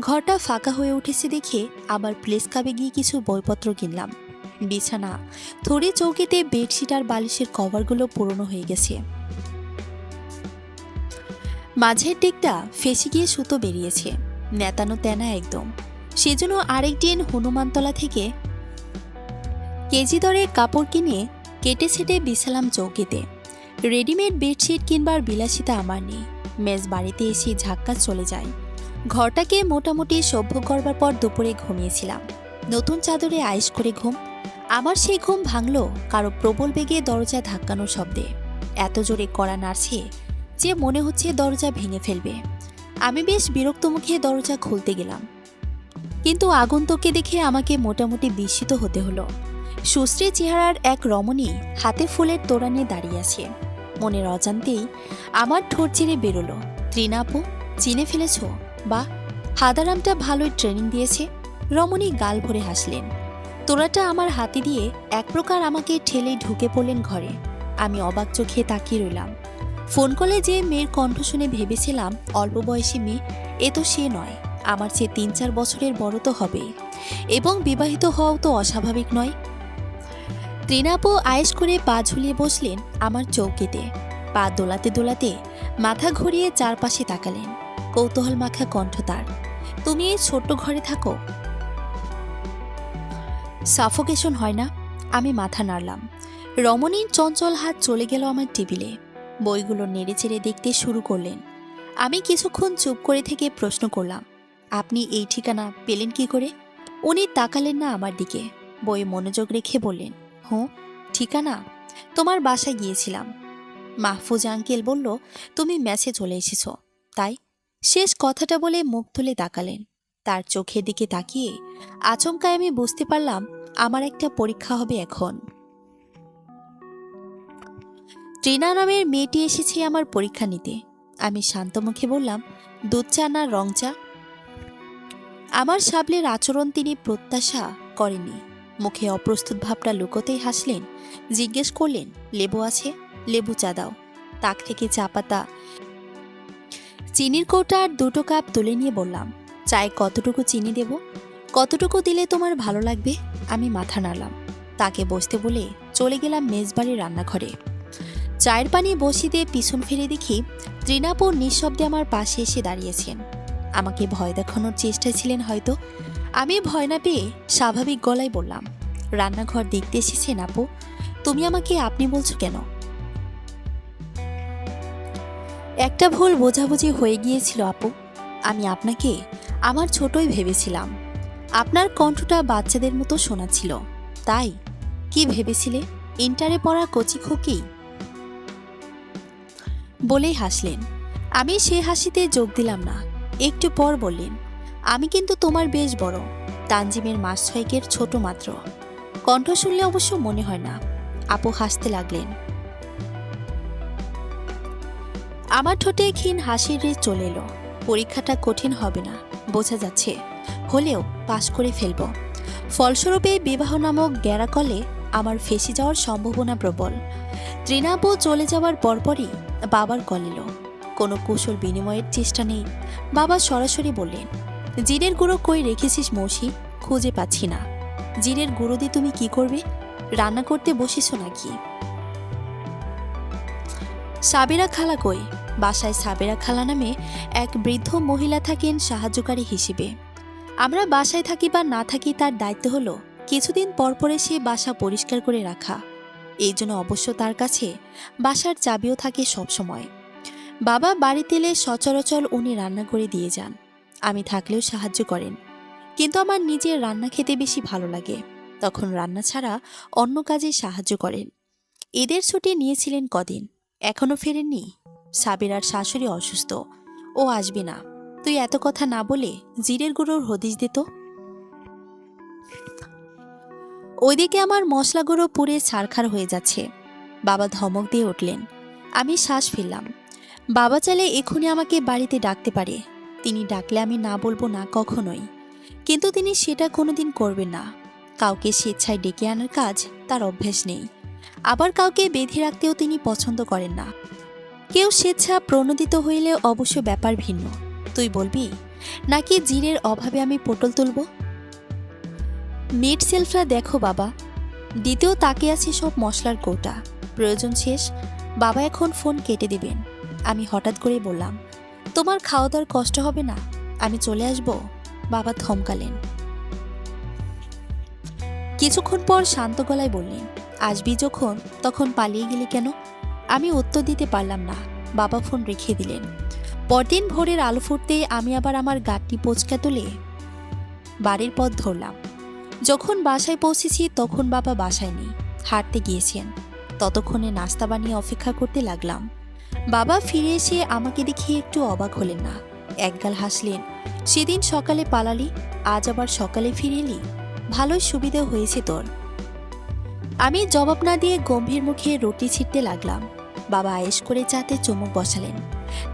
ঘরটা ফাঁকা হয়ে উঠেছে দেখে আবার প্লেস কাবে গিয়ে কিছু বইপত্র কিনলাম। বিছানা, থরি, চৌকিতে বেডশিট আর বালিশের কভারগুলো পুরনো হয়ে গেছে। মাঝের দিকটা ফেসে গিয়ে সুতো বেরিয়েছে, নেতানো তেনা একদম। সেজন্য আরেক দিন হনুমানতলা থেকে কেজি দরে কাপড় কিনে কেটে ছেটে বিছালাম চৌকিতে। রেডিমেড বেডশিট কিনবার বিলাসিতা আমার নেই। মেজ বাড়িতে এসে ঝাক্কা চলে যায়। ঘরটাকে মোটামুটি সভ্য করবার পর দুপুরে ঘুমিয়েছিলাম, নতুন চাদরে আয়েশ করে ঘুম। আমার সেই ঘুম ভাঙল কারো প্রবল বেগে দরজা ধাক্কানোর শব্দে। এত জোরে কড়া নাড়ছে যে মনে হচ্ছে দরজা ভেঙে ফেলবে। আমি বেশ বিরক্ত মুখে দরজা খুলতে গেলাম, কিন্তু আগন্তুককে দেখে আমাকে মোটামুটি বিস্মিত হতে হলো। সুশ্রী চেহারার এক রমণী হাতে ফুলের তোড়া নিয়ে দাঁড়িয়ে আছে। মনের অজান্তেই আমার ঠোঁট চিরে বেরোলো, ত্রিনাপু, চিনে ফেলেছ? বা, হাদারামটা ভালোই ট্রেনিং দিয়েছে। রমণী গাল ভরে হাসলেন। তোড়াটা আমার হাতে দিয়ে এক প্রকার আমাকে ঠেলে ঢুকে পড়লেন ঘরে। আমি অবাক চোখে তাকিয়ে রইলাম। ফোন কলে যে মেয়ের কণ্ঠ শুনে ভেবেছিলাম অল্প বয়সী মেয়ে, এ তো সে নয়। আমার চেয়ে 3-4 বছরের বড় তো হবেই, এবং বিবাহিত হওয়াও তো অস্বাভাবিক নয়। ত্রিনাপু আয়েশ করে পা ঝুলিয়ে বসলেন আমার চৌকিতে। পা দোলাতে দোলাতে মাথা ঘুরিয়ে চারপাশে তাকালেন। কৌতূহল মাখা কণ্ঠ তার, তুমি এই ছোট্ট ঘরে থাকো? সাফোকেশন হয় না? আমি মাথা নাড়লাম। রমণীর চঞ্চল হাত চলে গেল আমার টেবিলে। বইগুলো নেড়েচেড়ে দেখতে শুরু করলেন। আমি কিছুক্ষণ চুপ করে থেকে প্রশ্ন করলাম, আপনি এই ঠিকানা পেলেন কি করে? উনি তাকালেন না আমার দিকে, বইয়ে মনোযোগ রেখে বললেন, হুঁ, ঠিকানা তোমার বাসায় গিয়েছিলাম। মাহফুজ আঙ্কেল বলল তুমি ম্যাচে চলে এসেছ, তাই। শেষ কথাটা বলে মুখ তুলে তাকালেন। তার চোখের দিকে তাকিয়ে আচমকায় আমি বুঝতে পারলাম আমার একটা পরীক্ষা হবে এখন। ট্রিনা নামের মেয়েটি এসেছে আমার পরীক্ষা নিতে। আমি শান্ত মুখে বললাম, দুধ চা না রং চা? আমার সাবলের আচরণ তিনি প্রত্যাশা করেননি। মুখে অপ্রস্তুত ভাবটা লুকোতেই হাসলেন। জিজ্ঞেস করলেন, লেবু আছে? লেবু চা দাও। তাক থেকে চা পাতা, চিনির কৌটা আর 2 কাপ তুলে নিয়ে বললাম, চায়ে কতটুকু চিনি দেব? কতটুকু দিলে তোমার ভালো লাগবে? আমি মাথা নাড়লাম। তাকে বসতে বলে চলে গেলাম মেজবাড়ির রান্নাঘরে। চায়ের পানি বসিয়ে দিয়ে পিছন ফিরে দেখি ত্রিনাপু নিঃশব্দে আমার পাশে এসে দাঁড়িয়েছেন। আমাকে ভয় দেখানোর চেষ্টায় ছিলেন হয়তো। আমি ভয় না পেয়ে স্বাভাবিক গলায় বললাম, রান্নাঘর দেখতে এসেছেন আপু? তুমি আমাকে আপনি বলছো কেন? একটা ভুল বোঝাবুঝি হয়ে গিয়েছিল আপু। আমি আপনাকে আমার ছোটই ভেবেছিলাম। আপনার কণ্ঠটা বাচ্চাদের মতো শোনাচ্ছিল, তাই। কি ভেবেছিলে? ইন্টারে পড়া কচি খোকি? বলেই হাসলেন। আমি সে হাসিতে যোগ দিলাম না। একটু পর বললেন, আমি কিন্তু তোমার বেশ বড়, তানজিমের মাস 6 ছোট মাত্র। কণ্ঠ শুনলে অবশ্য মনে হয় না। আপু হাসতে লাগলেন। আমার ঠোঁটে ক্ষীণ হাসির রেশ চলে এলো। পরীক্ষাটা কঠিন হবে না বোঝা যাচ্ছে, হলেও পাশ করে ফেলব। ফলস্বরূপে বিবাহ নামক গ্যারাকলে আমার ফেঁসে যাওয়ার সম্ভাবনা প্রবল। ত্রিনাপু চলে যাওয়ার পরপরই বাবার কল এলো। কোনো কুশল বিনিময়ের চেষ্টা নেই। বাবা সরাসরি বললেন, জিরের গুঁড়ো কই রেখেছিস মৌসি? খুঁজে পাচ্ছি না। জিরের গুঁড়ো দিয়ে তুমি কি করবে? রান্না করতে বসেছ নাকি? সাবেরা খালা কই? বাসায় সাবেরা খালা নামে এক বৃদ্ধ মহিলা থাকেন সাহায্যকারী হিসেবে। আমরা বাসায় থাকি বা না থাকি তার দায়িত্ব হলো কিছুদিন পরপর এসে বাসা পরিষ্কার করে রাখা। এই জন্য অবশ্য তার কাছে বাসার চাবিও থাকে সবসময়। বাবা বাড়িতে এলে সচরাচর উনি রান্না করে দিয়ে যান। আমি থাকলেও সাহায্য করেন, কিন্তু আমার নিজের রান্না খেতে বেশি ভালো লাগে। তখন রান্না ছাড়া অন্য কাজে সাহায্য করেন। ঈদের ছুটি নিয়েছিলেন কদিন, এখনো ফেরেননি। সাবিরার শাশুড়ি অসুস্থ, ও আসবে না। তুই এত কথা না বলে জিরের গুঁড়োর হদিশ দিত। ওইদিকে আমার মশলা গুঁড়ো পুড়ে ছারখার হয়ে যাচ্ছে। বাবা ধমক দিয়ে উঠলেন। আমি শ্বাস ফেললাম। বাবা চাইলে এক্ষুনি আমাকে বাড়িতে ডাকতে পারে। তিনি ডাকলে আমি না বলবো না কখনোই, কিন্তু তিনি সেটা কোনোদিন করবেন না। কাউকে স্বেচ্ছায় ডেকে আনার কাজ তার অভ্যেস নেই। আবার কাউকে বেঁধে রাখতেও তিনি পছন্দ করেন না। কেউ স্বেচ্ছা প্রণোদিত হইলে অবশ্য ব্যাপার ভিন্ন। তুই বলবি নাকি জিরের অভাবে আমি পটল তুলব? মিট সেলফরা দেখো বাবা, দ্বিতীয় তাকে আছে সব মশলার কৌটা। প্রয়োজন শেষ, বাবা এখন ফোন কেটে দেবেন। আমি হঠাৎ করে বললাম, তোমার খাওয়া দাওয়ার কষ্ট হবে না? আমি চলে আসব। বাবা থমকালেন। কিছুক্ষণ পর শান্ত গলায় বললেন, আসবি যখন তখন পালিয়ে গেলি কেন? আমি উত্তর দিতে পারলাম না। বাবা ফোন রেখে দিলেন। পরদিন ভোরের আলো ফুটতে আমি আবার আমার গাঁটটি পোঁচকা তুলে বাড়ির পথ ধরলাম। যখন বাসায় পৌঁছেছি তখন বাবা বাসায় নেই, হাঁটতে গিয়েছেন। ততক্ষণে নাস্তা বানিয়ে অপেক্ষা করতে লাগলাম। বাবা ফিরে এসে আমাকে দেখে একটু অবাক হলেন না, একগাল হাসলেন। সেদিন সকালে পালালি, আজ আবার সকালে ফিরে এলি, ভালোই সুবিধা হয়েছে তোর। আমি জবাব না দিয়ে গম্ভীর মুখে রুটি ছিঁড়তে লাগলাম। বাবা আয়েশ করে চাতে চুমুক বসালেন।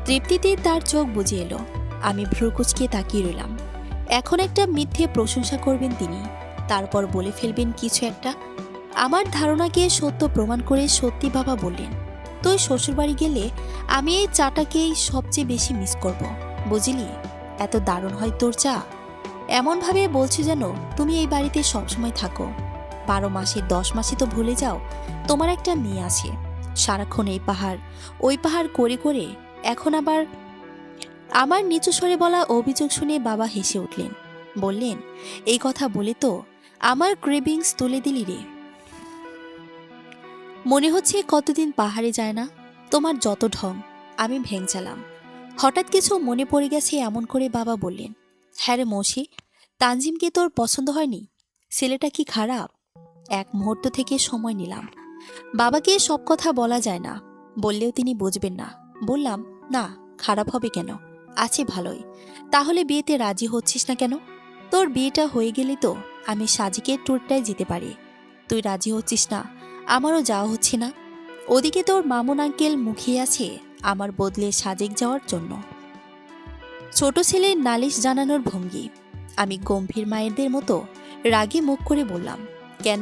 তৃপ্তিতে তার চোখ বুজে এলো। আমি ভ্রু কুঁচকে তাকিয়ে রইলাম। এখন একটা মিথ্যে প্রশংসা করবেন তিনি, তারপর বলে ফেলবেন কিছু একটা। আমার ধারণাকে সত্য প্রমাণ করে সত্যি বাবা বললেন, তুই শ্বশুরবাড়ি গেলে আমি এই চাটাকেই সবচেয়ে বেশি মিস করব, বুঝলি? এত দারুণ হয় তোর চা। এমনভাবে বলছি যেন তুমি এই বাড়িতে সবসময় থাকো। 12 মাসে 10 মাসে তো ভুলে যাও তোমার একটা মেয়ে আছে। সারাক্ষণ এই পাহাড় ওই পাহাড় করে করে এখন আবার। আমার নিচু স্বরে বলা অভিযোগ শুনে বাবা হেসে উঠলেন। বললেন, এই কথা বলে তো আমার ক্রেভিংস তুলে দিলি রে। মনে হচ্ছে কতদিন পাহাড়ে যায় না। তোমার যত ঢং। আমি ভেঙচালাম। হঠাৎ কিছু মনে পড়ে গেছে এমন করে বাবা বললেন, হ্যাঁ রে মৌসি, তানজিমকে তোর পছন্দ হয়নি? ছেলেটা কি খারাপ? এক মুহূর্ত থেকে সময় নিলাম। বাবাকে সব কথা বলা যায় না, বললেও তিনি বুঝবেন না। বললাম, না, খারাপ হবে কেন? আছে ভালোই। তাহলে বিয়েতে রাজি হচ্ছিস না কেন? তোর বিয়েটা হয়ে গেলে তো আমি সাজিকের ট্যুরটায় যেতে পারি। তুই রাজি হচ্ছিস না, আমারও যাওয়া হচ্ছে না। ওদিকে তোর মামুন আঙ্কেল মুখিয়ে আছে আমার বদলে সাজেক যাওয়ার জন্য। ছোট ছেলে নালিশ জানানোর ভঙ্গি। আমি গম্ভীর মায়েরদের মতো রাগে মুখ করে বললাম, কেন?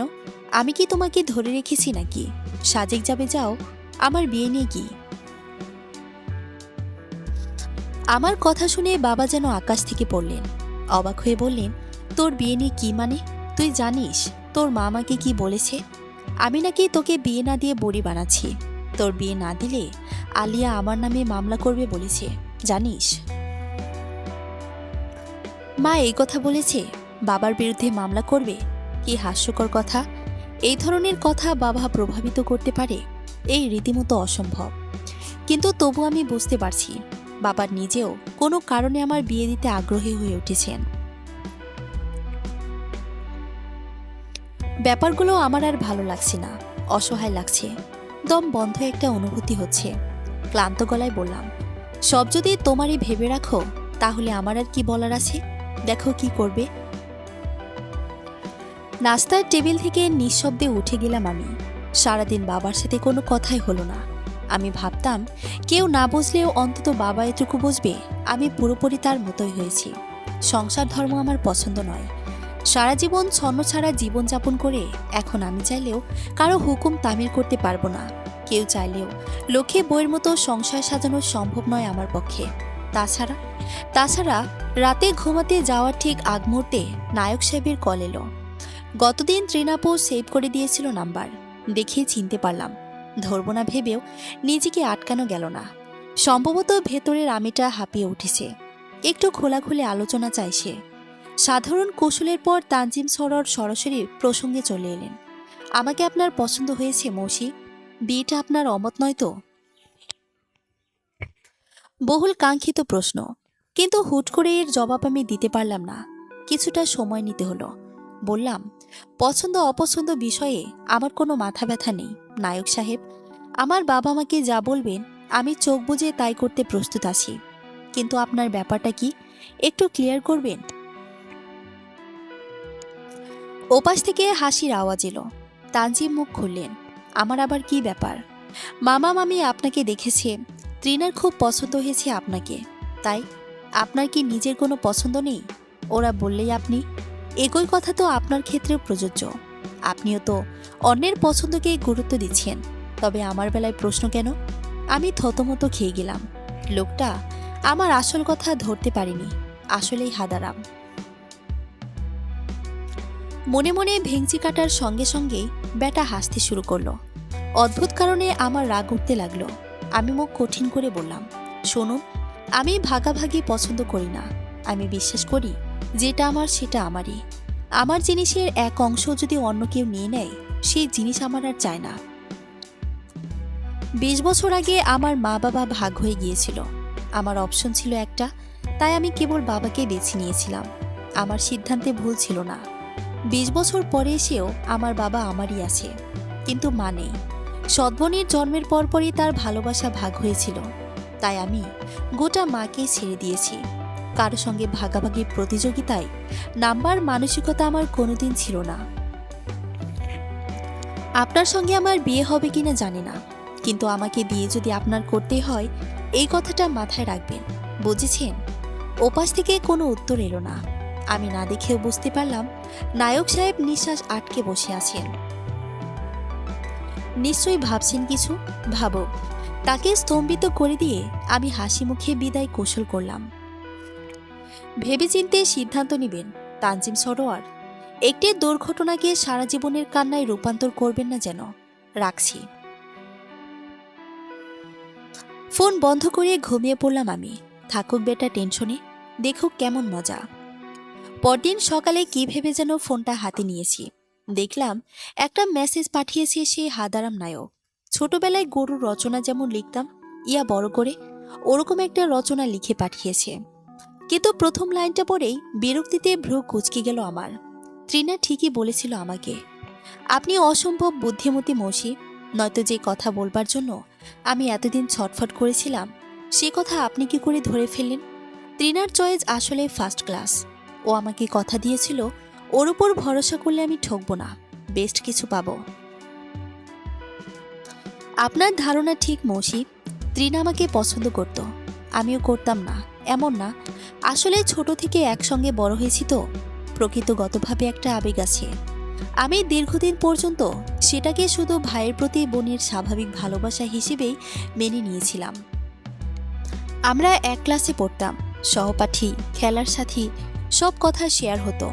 আমি কি তোমাকে ধরে রেখেছি নাকি? সাজেক যাবে যাও, আমার বিয়ে নিয়ে কি? আমার কথা শুনে বাবা যেন আকাশ থেকে পড়লেন। অবাক হয়ে বললেন, তোর বিয়ে নিয়ে কি মানে? তুই জানিস তোর মা আমাকে কি বলেছে? আমি নাকি তোকে বিয়ে না দিয়ে বড়ি বানাচ্ছি। তোর বিয়ে না দিলে আলিয়া আমার নামে মামলা করবে বলেছে, জানিস? মা এই কথা বলেছে? বাবার বিরুদ্ধে মামলা করবে? কি হাস্যকর কথা! এই ধরনের কথা বাবা প্রভাবিত করতে পারে? এই রীতিমতো অসম্ভব। কিন্তু তবু আমি বুঝতে পারছি বাবা নিজেও কোনো কারণে আমার বিয়ে দিতে আগ্রহী হয়ে উঠেছেন। ব্যাপারগুলো আমার আর ভালো লাগছে না, অসহায় লাগছে। দম বন্ধ একটা অনুভূতি হচ্ছে। ক্লান্ত গলায় বললাম, সব যদি তোমারই ভেবে রাখো তাহলে আমার আর কি বলার আছে? দেখো কি করবে। নাস্তার টেবিল থেকে নিঃশব্দে উঠে গেলাম আমি। সারাদিন বাবার সাথে কোনো কথাই হলো না। আমি ভাবতাম কেউ না বুঝলেও অন্তত বাবা এটুকু বুঝবে আমি পুরোপুরি তার মতোই হয়েছি। সংসার ধর্ম আমার পছন্দ নয়। সারা জীবন ছন্নছাড়া জীবনযাপন করে এখন আমি চাইলেও কারো হুকুম তামিল করতে পারবো না। কেউ চাইলেও লক্ষ্মী বইয়ের মতো সংসার সাজানো সম্ভব নয় আমার পক্ষে। তাছাড়া তাছাড়া রাতে ঘুমাতে যাওয়ার ঠিক আগ মুহূর্তে নায়ক সাহেবের কল এলো। গতদিন ত্রিনাপু সেভ করে দিয়েছিল নাম্বার। দেখে চিনতে পারলাম। ধরব না ভেবেও নিজেকে আটকানো গেল না। সম্ভবত ভেতরের আমিটা হাঁপিয়ে উঠেছে। একটু খোলাখুলি আলোচনা চাই সে। সাধারণ কৌশলের পর তানজিম সরোয়ার সরাসরি প্রসঙ্গে চলে এলেন। আমাকে আপনার পছন্দ হয়েছে মৌসি? বিয়েটা আপনার অমত নয় তো? বহুল কাঙ্ক্ষিত প্রশ্ন, কিন্তু হুট করে এর জবাব আমি দিতে পারলাম না। কিছুটা সময় নিতে হলো। বললাম, পছন্দ অপছন্দ বিষয়ে আমার কোনো মাথা ব্যথা নেই নায়ক সাহেব। আমার বাবা আমাকে যা বলবেন আমি চোখ বুজে তাই করতে প্রস্তুত আছি। কিন্তু আপনার ব্যাপারটা কি একটু ক্লিয়ার করবেন? ওপাশ থেকে হাসির আওয়াজ এলো। তানজিম মুখ খুললেন। আমার আবার কি ব্যাপার? মামা মামি আপনাকে দেখেছে, ত্রিনার খুব পছন্দ হয়েছে আপনাকে। তাই আপনার কি নিজের কোনো পছন্দ নেই? ওরা বললেই আপনি। একই কথা তো আপনার ক্ষেত্রেও প্রযোজ্য। আপনিও তো অন্যের পছন্দকে গুরুত্ব দিচ্ছেন। তবে আমার বেলায় প্রশ্ন কেন? আমি থতমত খেয়ে গেলাম। লোকটা আমার আসল কথা ধরতে পারেনি। আসলেই হাদারাম। মনে মনে ভেঙচি কাটার সঙ্গে সঙ্গেই ব্যাটা হাসতে শুরু করলো। অদ্ভুত কারণে আমার রাগ উঠতে লাগলো। আমি মুখ কঠিন করে বললাম, শুনুন, আমি ভাগাভাগি পছন্দ করি না। আমি বিশ্বাস করি যেটা আমার সেটা আমারই। আমার জিনিসের এক অংশ যদি অন্য কেউ নিয়ে নেয় সেই জিনিস আমার আর চায় না। ২০ বছর আগে আমার মা বাবা ভাগ হয়ে গিয়েছিল। আমার অপশন ছিল একটা, তাই আমি কেবল বাবাকে বেছে নিয়েছিলাম। আমার সিদ্ধান্তে ভুল ছিল না। ২০ বছর পরে এসেও আমার বাবা আমারই আছে, কিন্তু মা নেই। সদ্বনির জন্মের পরপরই তার ভালোবাসা ভাগ হয়েছিল। তাই আমি গোটা মাকে ছেড়ে দিয়েছি। কারো সঙ্গে ভাগাভাগি প্রতিযোগিতায় নাম্বার মানসিকতা আমার কোনোদিন ছিল না। আপনার সঙ্গে আমার বিয়ে হবে কিনা জানি না, কিন্তু আমাকে বিয়ে যদি আপনার করতে হয় এই কথাটা মাথায় রাখবেন, বুঝেছেন? ওপাশ থেকে কোনো উত্তর এলো না। আমি না দেখেও বুঝতে পারলাম নায়ক সাহেব নিঃশ্বাস আটকে বসে আছেন। নিশ্চয়ই ভাবছেন কিছু, ভাবো। তাকে স্তম্ভিত করে দিয়ে আমি হাসি মুখে বিদায় কৌশল করলাম। ভেবেচিন্তে সিদ্ধান্ত নেবেন তানজিম সরোয়ার। একটি দুর্ঘটনাকে সারা জীবনের কান্নায় রূপান্তর করবেন না যেন। রাখছি। ফোন বন্ধ করে ঘুমিয়ে পড়লাম আমি। থাকুক বেটা টেনশনে, দেখুক কেমন মজা। পরদিন সকালে কি ভেবে যেন ফোনটা হাতে নিয়েছি, দেখলাম একটা মেসেজ পাঠিয়েছে সে হাদারাম নায়ক। ছোটবেলায় গরুর রচনা যেমন লিখতাম ইয়া বড় করে, ওরকম একটা রচনা লিখে পাঠিয়েছে। কিন্তু প্রথম লাইনটা পড়েই বিরক্তিতে ভ্রু কুঁচকে গেল আমার। ত্রিনা ঠিকই বলেছিল আমাকে, আপনি অসম্ভব বুদ্ধিমতী মৌসি, নয়তো যে কথা বলবার জন্য আমি এতদিন ছটফট করেছিলাম সে কথা আপনি কি করে ধরে ফেললেন। ত্রিনার চয়েস আসলে ফার্স্ট ক্লাস। ও আমাকে কথা দিয়েছিল ওর উপর ভরসা করলে আমি ঠকব না, বেস্ট কিছু পাবো। আপনার ধারণা ঠিক মৌসি, ত্রিনা আমাকে পছন্দ করত, আমিও করতাম না এমন না। আসলে ছোট থেকে একসঙ্গে বড় হয়েছি তো, প্রকৃতগতভাবে একটা আবেগ আছে। আমি দীর্ঘদিন পর্যন্ত সেটাকে শুধু ভাইয়ের প্রতি বোনের স্বাভাবিক ভালোবাসা হিসেবেই মেনে নিয়েছিলাম। আমরা এক ক্লাসে পড়তাম, সহপাঠী, খেলার সাথী, সব কথা শেয়ার হতো।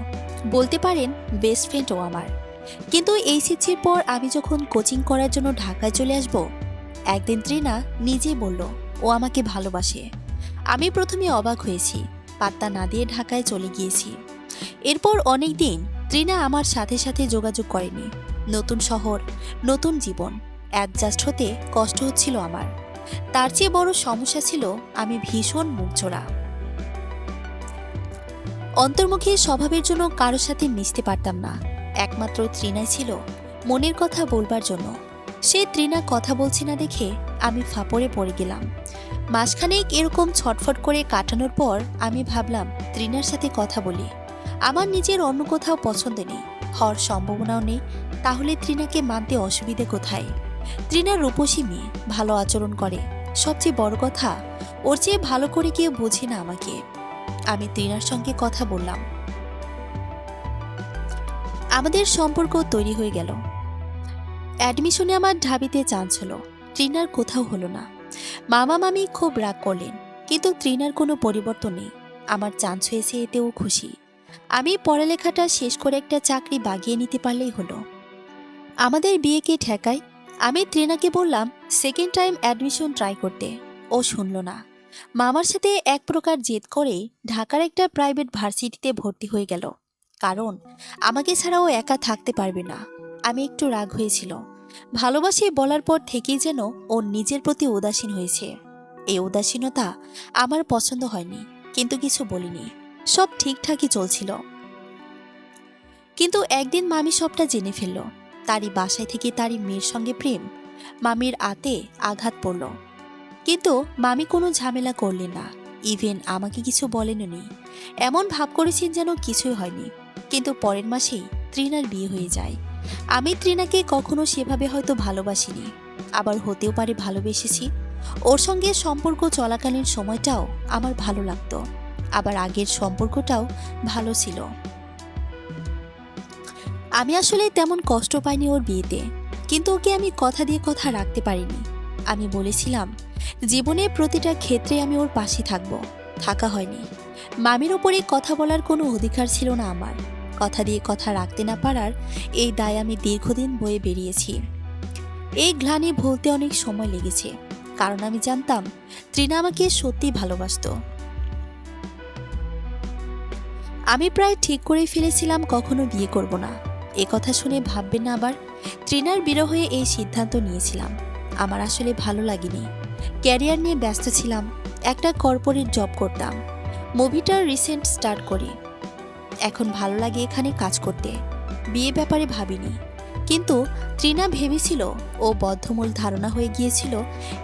বলতে পারেন বেস্ট ফ্রেন্ড ও আমার। কিন্তু এইচএসসির পর আমি যখন কোচিং করার জন্য ঢাকায় চলে আসব, একদিন ত্রিনা নিজেই বলল ও আমাকে ভালোবাসে। আমি প্রথমে অবাক হয়েছি, পাত্তা না দিয়ে ঢাকায় চলে গিয়েছি। এরপর অনেক দিন ত্রিনা আমার সাথে সাথে যোগাযোগ করেনি। নতুন শহর, নতুন জীবন, অ্যাডজাস্ট হতে কষ্ট হচ্ছিল আমার। তার চেয়ে বড় সমস্যা ছিল আমি ভীষণ মুখচোরা, অন্তর্মুখী স্বভাবের জন্য কারোর সাথে মিশতে পারতাম না। একমাত্র ত্রিনাই ছিল মনের কথা বলবার জন্য। সে ত্রিনা কথা বলছি না দেখে আমি ফাপড়ে পড়ে গেলাম। মাসখানেক এরকম ছটফট করে কাটানোর পর আমি ভাবলাম ত্রিনার সাথে কথা বলি। আমার নিজের অন্য কোথাও পছন্দ নেই, হওয়ার সম্ভাবনাও নেই, তাহলে ত্রিনাকে মানতে অসুবিধে কোথায়। ত্রিনা রূপসী মেয়ে, ভালো আচরণ করে, সবচেয়ে বড় কথা ওর চেয়ে ভালো করে কেউ বোঝে না আমাকে। আমি ত্রিনার সঙ্গে কথা বললাম, আমাদের সম্পর্ক তৈরি হয়ে গেল। অ্যাডমিশনে আমার ঢাবিতে চান্স হলো, ত্রিনার কোথাও হলো না। মামা মামি খুব রাগ করলেন, কিন্তু ত্রিনার কোনো পরিবর্তন নেই। আমার চান্স হয়েছে এতেও খুশি। আমি পড়ালেখাটা শেষ করে একটা চাকরি বাগিয়ে নিতে পারলেই হলো। আমাদের বিয়েকে ঠেকাই। আমি ত্রিনাকে বললাম সেকেন্ড টাইম অ্যাডমিশন ট্রাই করতে, ও শুনল না। মামার সাথে এক প্রকার জেদ করে ঢাকার একটা প্রাইভেট ভার্সিটিতে ভর্তি হয়ে গেল, কারণ আমাকে ছাড়া ও একা থাকতে পারবে না। আমি একটু রাগ হয়েছিল, ভালোবাসি বলার পর থেকেই যেন ওর নিজের প্রতি উদাসীন হয়েছে। এই উদাসীনতা আমার পছন্দ হয়নি, কিন্তু কিছু বলিনি, সব ঠিকঠাকই চলছিল। কিন্তু একদিন মামি সবটা জেনে ফেলল। তারই বাসায় থেকে তারই মেয়ের সঙ্গে প্রেম। মামির আতে আঘাত পড়ল, কিন্তু মামি কোনো ঝামেলা করলেন না, ইভেন আমাকে কিছু বলেননি। এমন ভাব করেছেন যেন কিছুই হয়নি। কিন্তু পরের মাসেই ত্রিনার বিয়ে হয়ে যায়। আমি ত্রিনাকে কখনো সেভাবে হয়তো ভালোবাসিনি, আবার হতেও পারে ভালোবেসেছি। ওর সঙ্গে সম্পর্ক চলাকালীন সময়টাও আমার ভালো লাগতো, আবার আগের সম্পর্কটাও ভালো ছিল। আমি আসলে তেমন কষ্ট পাইনি ওর বিয়েতে, কিন্তু ওকে আমি কথা দিয়ে কথা রাখতে পারিনি। আমি বলেছিলাম জীবনের প্রতিটা ক্ষেত্রে আমি ওর পাশে থাকবো, থাকা হয়নি। মামির ওপরে কথা বলার কোনো অধিকার ছিল না আমার। কথা দিয়ে কথা রাখতে না পারার এই দায় আমি দীর্ঘদিন বয়ে বেরিয়েছি। এই গ্লানি ভুলতে অনেক সময় লেগেছে, কারণ আমি জানতাম ত্রিনা আমাকে সত্যি ভালোবাসতো। আমি প্রায় ঠিক করে ফেলেছিলাম কখনো বিয়ে করব না। এ কথা শুনে ভাববেন না আবার, ত্রিনার বিরহে এই সিদ্ধান্ত নিয়েছিলাম। আমার আসলে ভালো লাগেনি, ক্যারিয়ার নিয়ে ব্যস্ত ছিলাম, একটা কর্পোরেট জব করতাম, মুভিটার রিসেন্ট স্টার্ট করি। এখন ভালো লাগে এখানে কাজ করতে, বিয়ে ব্যাপারে ভাবিনি। কিন্তু ত্রিনা ভেবেছিল, ও বদ্ধমূল ধারণা হয়ে গিয়েছিল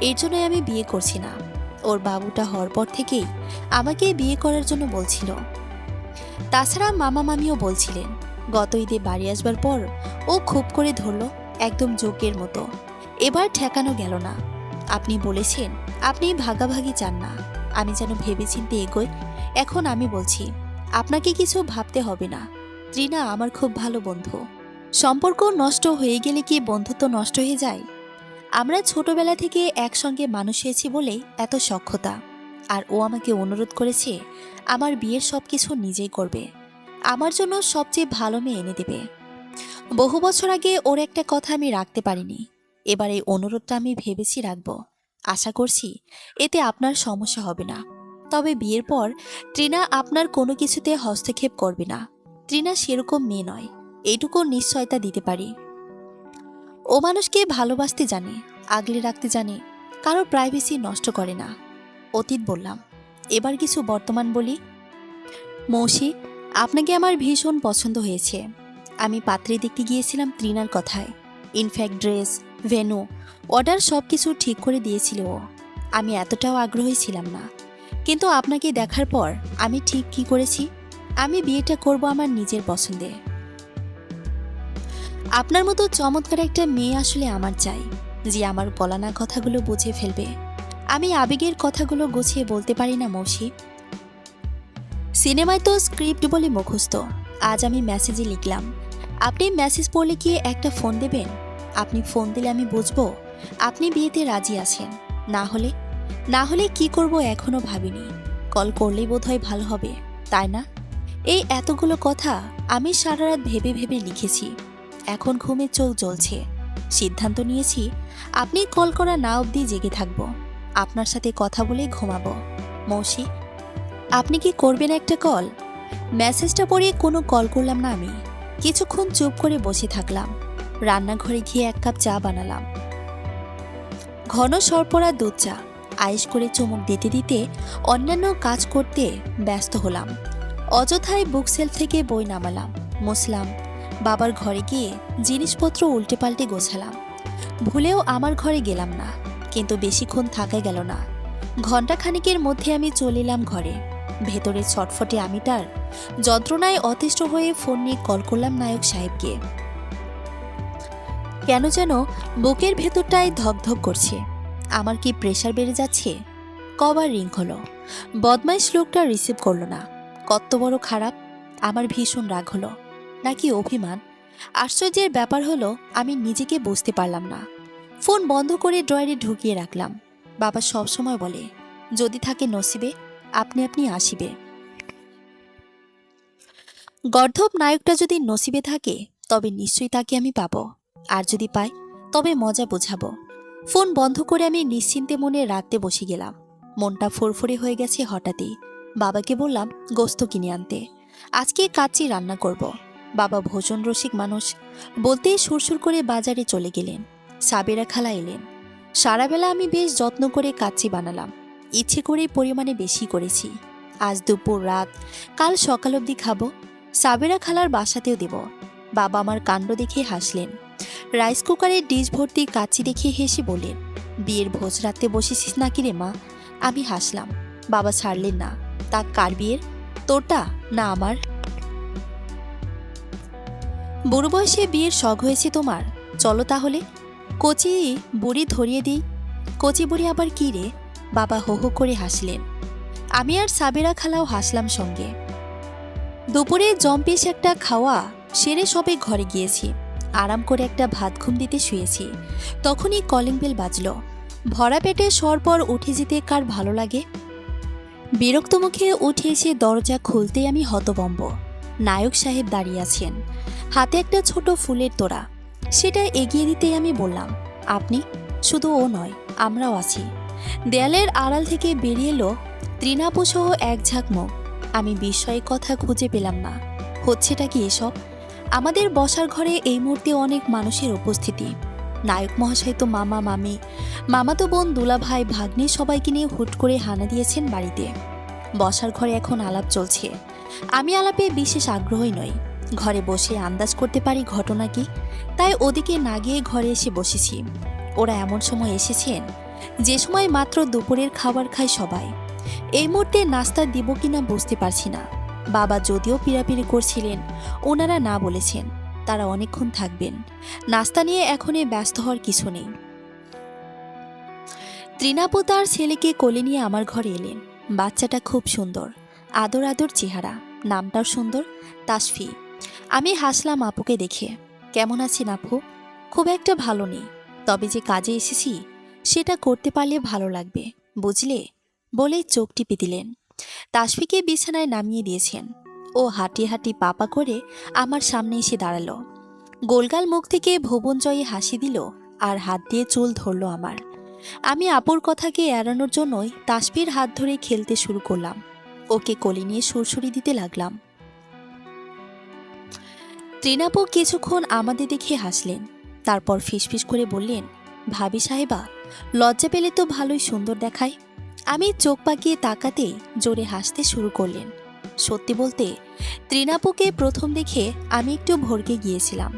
এর জন্যই আমি বিয়ে করছি না। ওর বাবুটা হওয়ার পর থেকেই আমাকে বিয়ে করার জন্য বলছিল। তাছাড়া মামা মামিও বলছিলেন। গত ঈদে বাড়ি আসবার পর ও খুব করে ধরল, একদম যজ্ঞের মতো। এবার ঠেকানো গেল না। আপনি বলেছেন আপনি ভাগাভাগি চান না, আমি যেন ভেবেচিন্তে এগোই। এখন আমি বলছি আপনাকে কিছু ভাবতে হবে না। ত্রিনা আমার খুব ভালো বন্ধু। সম্পর্ক নষ্ট হয়ে গেলে কি বন্ধুত্ব নষ্ট হয়ে যায়? আমরা ছোটবেলা থেকে একসঙ্গে মানুষ হয়েছি বলেই এত সখ্যতা। আর ও আমাকে অনুরোধ করেছে আমার বিয়ের সবকিছু নিজেই করবে, আমার জন্য সবচেয়ে ভালো মেয়ে এনে দেবে। বহু বছর আগে ওর একটা কথা আমি রাখতে পারিনি, এবার এই অনুরোধটা আমি ভেবেছি রাখবো। আশা করছি এতে আপনার সমস্যা হবে না। তবে বিয়ের পর তৃণা আপনার কোনো কিছুতে হস্তক্ষেপ করবে না। তৃণা সেরকম মেয়ে নয়, এইটুকু নিশ্চয়তা দিতে পারি। ও মানুষকে ভালোবাসতে জানে, আগলে রাখতে জানে, কারো প্রাইভেসি নষ্ট করে না। অতীত বললাম, এবার কিছু বর্তমান বলি। মৌসি, আপনাকে আমার ভীষণ পছন্দ হয়েছে। আমি পাত্রী দেখতে গিয়েছিলাম তৃণার কথায়। ইনফ্যাক্ট ড্রেস, ভেন্যু, অর্ডার সব কিছু ঠিক করে দিয়েছিল ও। আমি এতটাও আগ্রহী ছিলাম না, কিন্তু আপনাকে দেখার পর আমি ঠিক কি করেছি, আমি বিয়েটা করব আমার নিজের পছন্দে। আপনার মতো চমৎকার একটা মেয়ে আসলে আমার চাই, যে আমার বলানা কথাগুলো বুঝে ফেলবে। আমি আবেগের কথাগুলো গুছিয়ে বলতে পারি না মৌসি। সিনেমায় তো স্ক্রিপ্ট বলে মুখস্থ। আজ আমি মেসেজে লিখলাম, আপনি মেসেজ পড়লে কি একটা ফোন দেবেন? আপনি ফোন দিলে আমি বুঝবো আপনি বিয়েতে রাজি আছেন। না হলে কি করব এখনো ভাবিনি। কল করলেই বোধহয় ভালো হবে, তাই না? এই এতগুলো কথা আমি সারা রাত ভেবে ভেবে লিখেছি। এখন ঘুমে চোখ জ্বলছে। সিদ্ধান্ত নিয়েছি আপনি কল করা না অবধি জেগে থাকবো, আপনার সাথে কথা বলে ঘুমাবো। মৌসি, আপনি কি করবেন একটা কল? মেসেজটা পড়ে কোনো কল করলাম না আমি। কিছুক্ষণ চুপ করে বসে থাকলাম। রান্নাঘরে গিয়ে এক কাপ চা বানালাম, ঘন সরপরা দুধ চা। আয়েশ করে চুমুক দিতে দিতে অন্যান্য কাজ করতে ব্যস্ত হলাম। অযথায় বুক সেলফ থেকে বই নামালাম, মুছলাম। বাবার ঘরে গিয়ে জিনিসপত্র উল্টে পাল্টে গোছালাম। ভুলেও আমার ঘরে গেলাম না, কিন্তু বেশিক্ষণ থাকা গেল না। ঘণ্টাখানেকের মধ্যে আমি চলে এলাম ঘরে। ভেতরে ছটফটে আমিটার যন্ত্রণায় অতিষ্ঠ হয়ে ফোন নিয়ে কল করলাম নায়ক সাহেবকে। কেন যেন বুকের ভেতরটায় ধকধক করছে। আমার কি প্রেশার বেড়ে যাচ্ছে? কবার রিং হলো, বদমাইশ লোকটা রিসিভ করলো না। কত বড় খারাপ! আমার ভীষণ রাগ হলো, নাকি অভিমান? আশ্চর্যের ব্যাপার হলো আমি নিজেকে বুঝতে পারলাম না। ফোন বন্ধ করে ড্রয়ারে ঢুকিয়ে রাখলাম। বাবা সবসময় বলে, যদি থাকে নসিবে আপনি আপনি আসিবে। গর্ধব নায়কটা যদি নসিবে থাকে তবে নিশ্চয়ই তাকে আমি পাবো, আর যদি পাই তবে মজা বোঝাবো। ফোন বন্ধ করে আমি নিশ্চিন্তে মনে রাখতে বসে গেলাম। মনটা ফুরফুরে হয়ে গেছে হঠাৎই। বাবাকে বললাম গোস্ত কিনে আনতে, আজকে কাচ্চি রান্না করব। বাবা ভোজন রসিক মানুষ, বলতেই সুরসুর করে বাজারে চলে গেলেন। সাবেরা খালা এলেন। সারাবেলা আমি বেশ যত্ন করে কাচ্চি বানালাম। ইচ্ছে করেই পরিমাণে বেশি করেছি। আজ দুপুর রাত, কাল সকাল অবধি খাবো। সাবেরা খালার বাসাতেও দেব। বাবা আমার কাণ্ড দেখে হাসলেন। রাইস কুকারের ডিশ ভর্তি কাচ্চি দেখে হেসে বললেন, বিয়ের ভোজ রাতে বসেছিস নাকি রে মা? আমি হাসলাম। বাবা ছাড়লেন না। তা কার বিয়ের, তোরটা না আমার? বুড়ো বয়সে বিয়ের শখ হয়েছে তোমার? চলো তাহলে কচি বুড়ি ধরিয়ে দিই। কচি বুড়ি আবার কি রে? বাবা হো হো করে হাসলেন। আমি আর সাবেরা খালাও হাসলাম সঙ্গে। দুপুরে জম্পেশ একটা খাওয়া সেরে সবে ঘরে গিয়েছি। আরাম করে একটা ভাত ঘুম দিতে শুয়েছি। তখনই কলিং বেল বাজলো। ভরা পেটে সরপর উঠে যেতে কার ভালো লাগে? বিরক্ত মুখে উঠে এসে দরজা খুলতেই আমি হতভম্ব। নায়ক সাহেব দাঁড়িয়ে আছেন, হাতে একটা ছোট ফুলের তোড়া। সেটা এগিয়ে দিতেই আমি বললাম, আপনি? শুধু ও নয়, আমরাও আছি। দেয়ালের আড়াল থেকে বেরিয়ে এলো তৃণাপুসহ এক ঝাঁক মুখ। আমি বিস্ময়ে কথা খুঁজে পেলাম না। হচ্ছেটা কি এসব? আমাদের বসার ঘরে এই মুহূর্তে অনেক মানুষের উপস্থিতি। নায়ক মহাশয় তো মামা মামি, মামাতো বোন, দুলা ভাই, ভাগ্নে সবাইকে নিয়ে হুট করে হানা দিয়েছেন বাড়িতে। বসার ঘরে এখন আলাপ চলছে। আমি আলাপে বিশেষ আগ্রহী নই। ঘরে বসে আন্দাজ করতে পারি ঘটনা কি, তাই ওদিকে না গিয়ে ঘরে এসে বসেছি। ওরা এমন সময় এসেছেন যে সময় মাত্র দুপুরের খাবার খায় সবাই। এই মুহূর্তে নাস্তা দিব কিনা বুঝতে পারছি না। বাবা যদিও পিড়াপিড়ি করছিলেন, ওনারা না বলেছেন তারা অনেকক্ষণ থাকবেন। নাস্তা নিয়ে এখনই ব্যস্ত হওয়ার কিছু নেই। তৃণাপু তার ছেলেকে কোলে নিয়ে আমার ঘরে এলেন। বাচ্চাটা খুব সুন্দর, আদর আদর চেহারা, নামটাও সুন্দর, তাসফি। আমি হাসলাম আপুকে দেখে। কেমন আছেন আপু? খুব একটা ভালো নেই, তবে যে কাজে এসেছি সেটা করতে পারলে ভালো লাগবে, বুঝলে? বলেই চোখ টিপে দিলেন। তাসফিকে বিছানায় নামিয়ে দিয়েছেন। ও হাঁটি হাঁটি পাপা করে আমার সামনে এসে দাঁড়ালো। গোলগাল মুখ থেকে ভুবনজয়ী হাসি দিল আর হাত দিয়ে চুল ধরল আমার। আমি আপুর কথাকে এড়ানোর জন্যই তাসফির হাত ধরে খেলতে শুরু করলাম। ওকে কোলে নিয়ে সুরসুরি দিতে লাগলাম। ত্রিনাপু কিছুক্ষণ আমাদের দেখে হাসলেন, তারপর ফিসফিস করে বললেন, ভাবি সাহেবা, লজ্জা পেলে তো ভালোই সুন্দর দেখায়। আমি চোখ পাকিয়ে তাকাতেই জোরে হাসতে শুরু করলেন। সত্যি বলতে ত্রিনাপুকে প্রথম দেখে আমি একটু ভড়কে গিয়েছিলাম।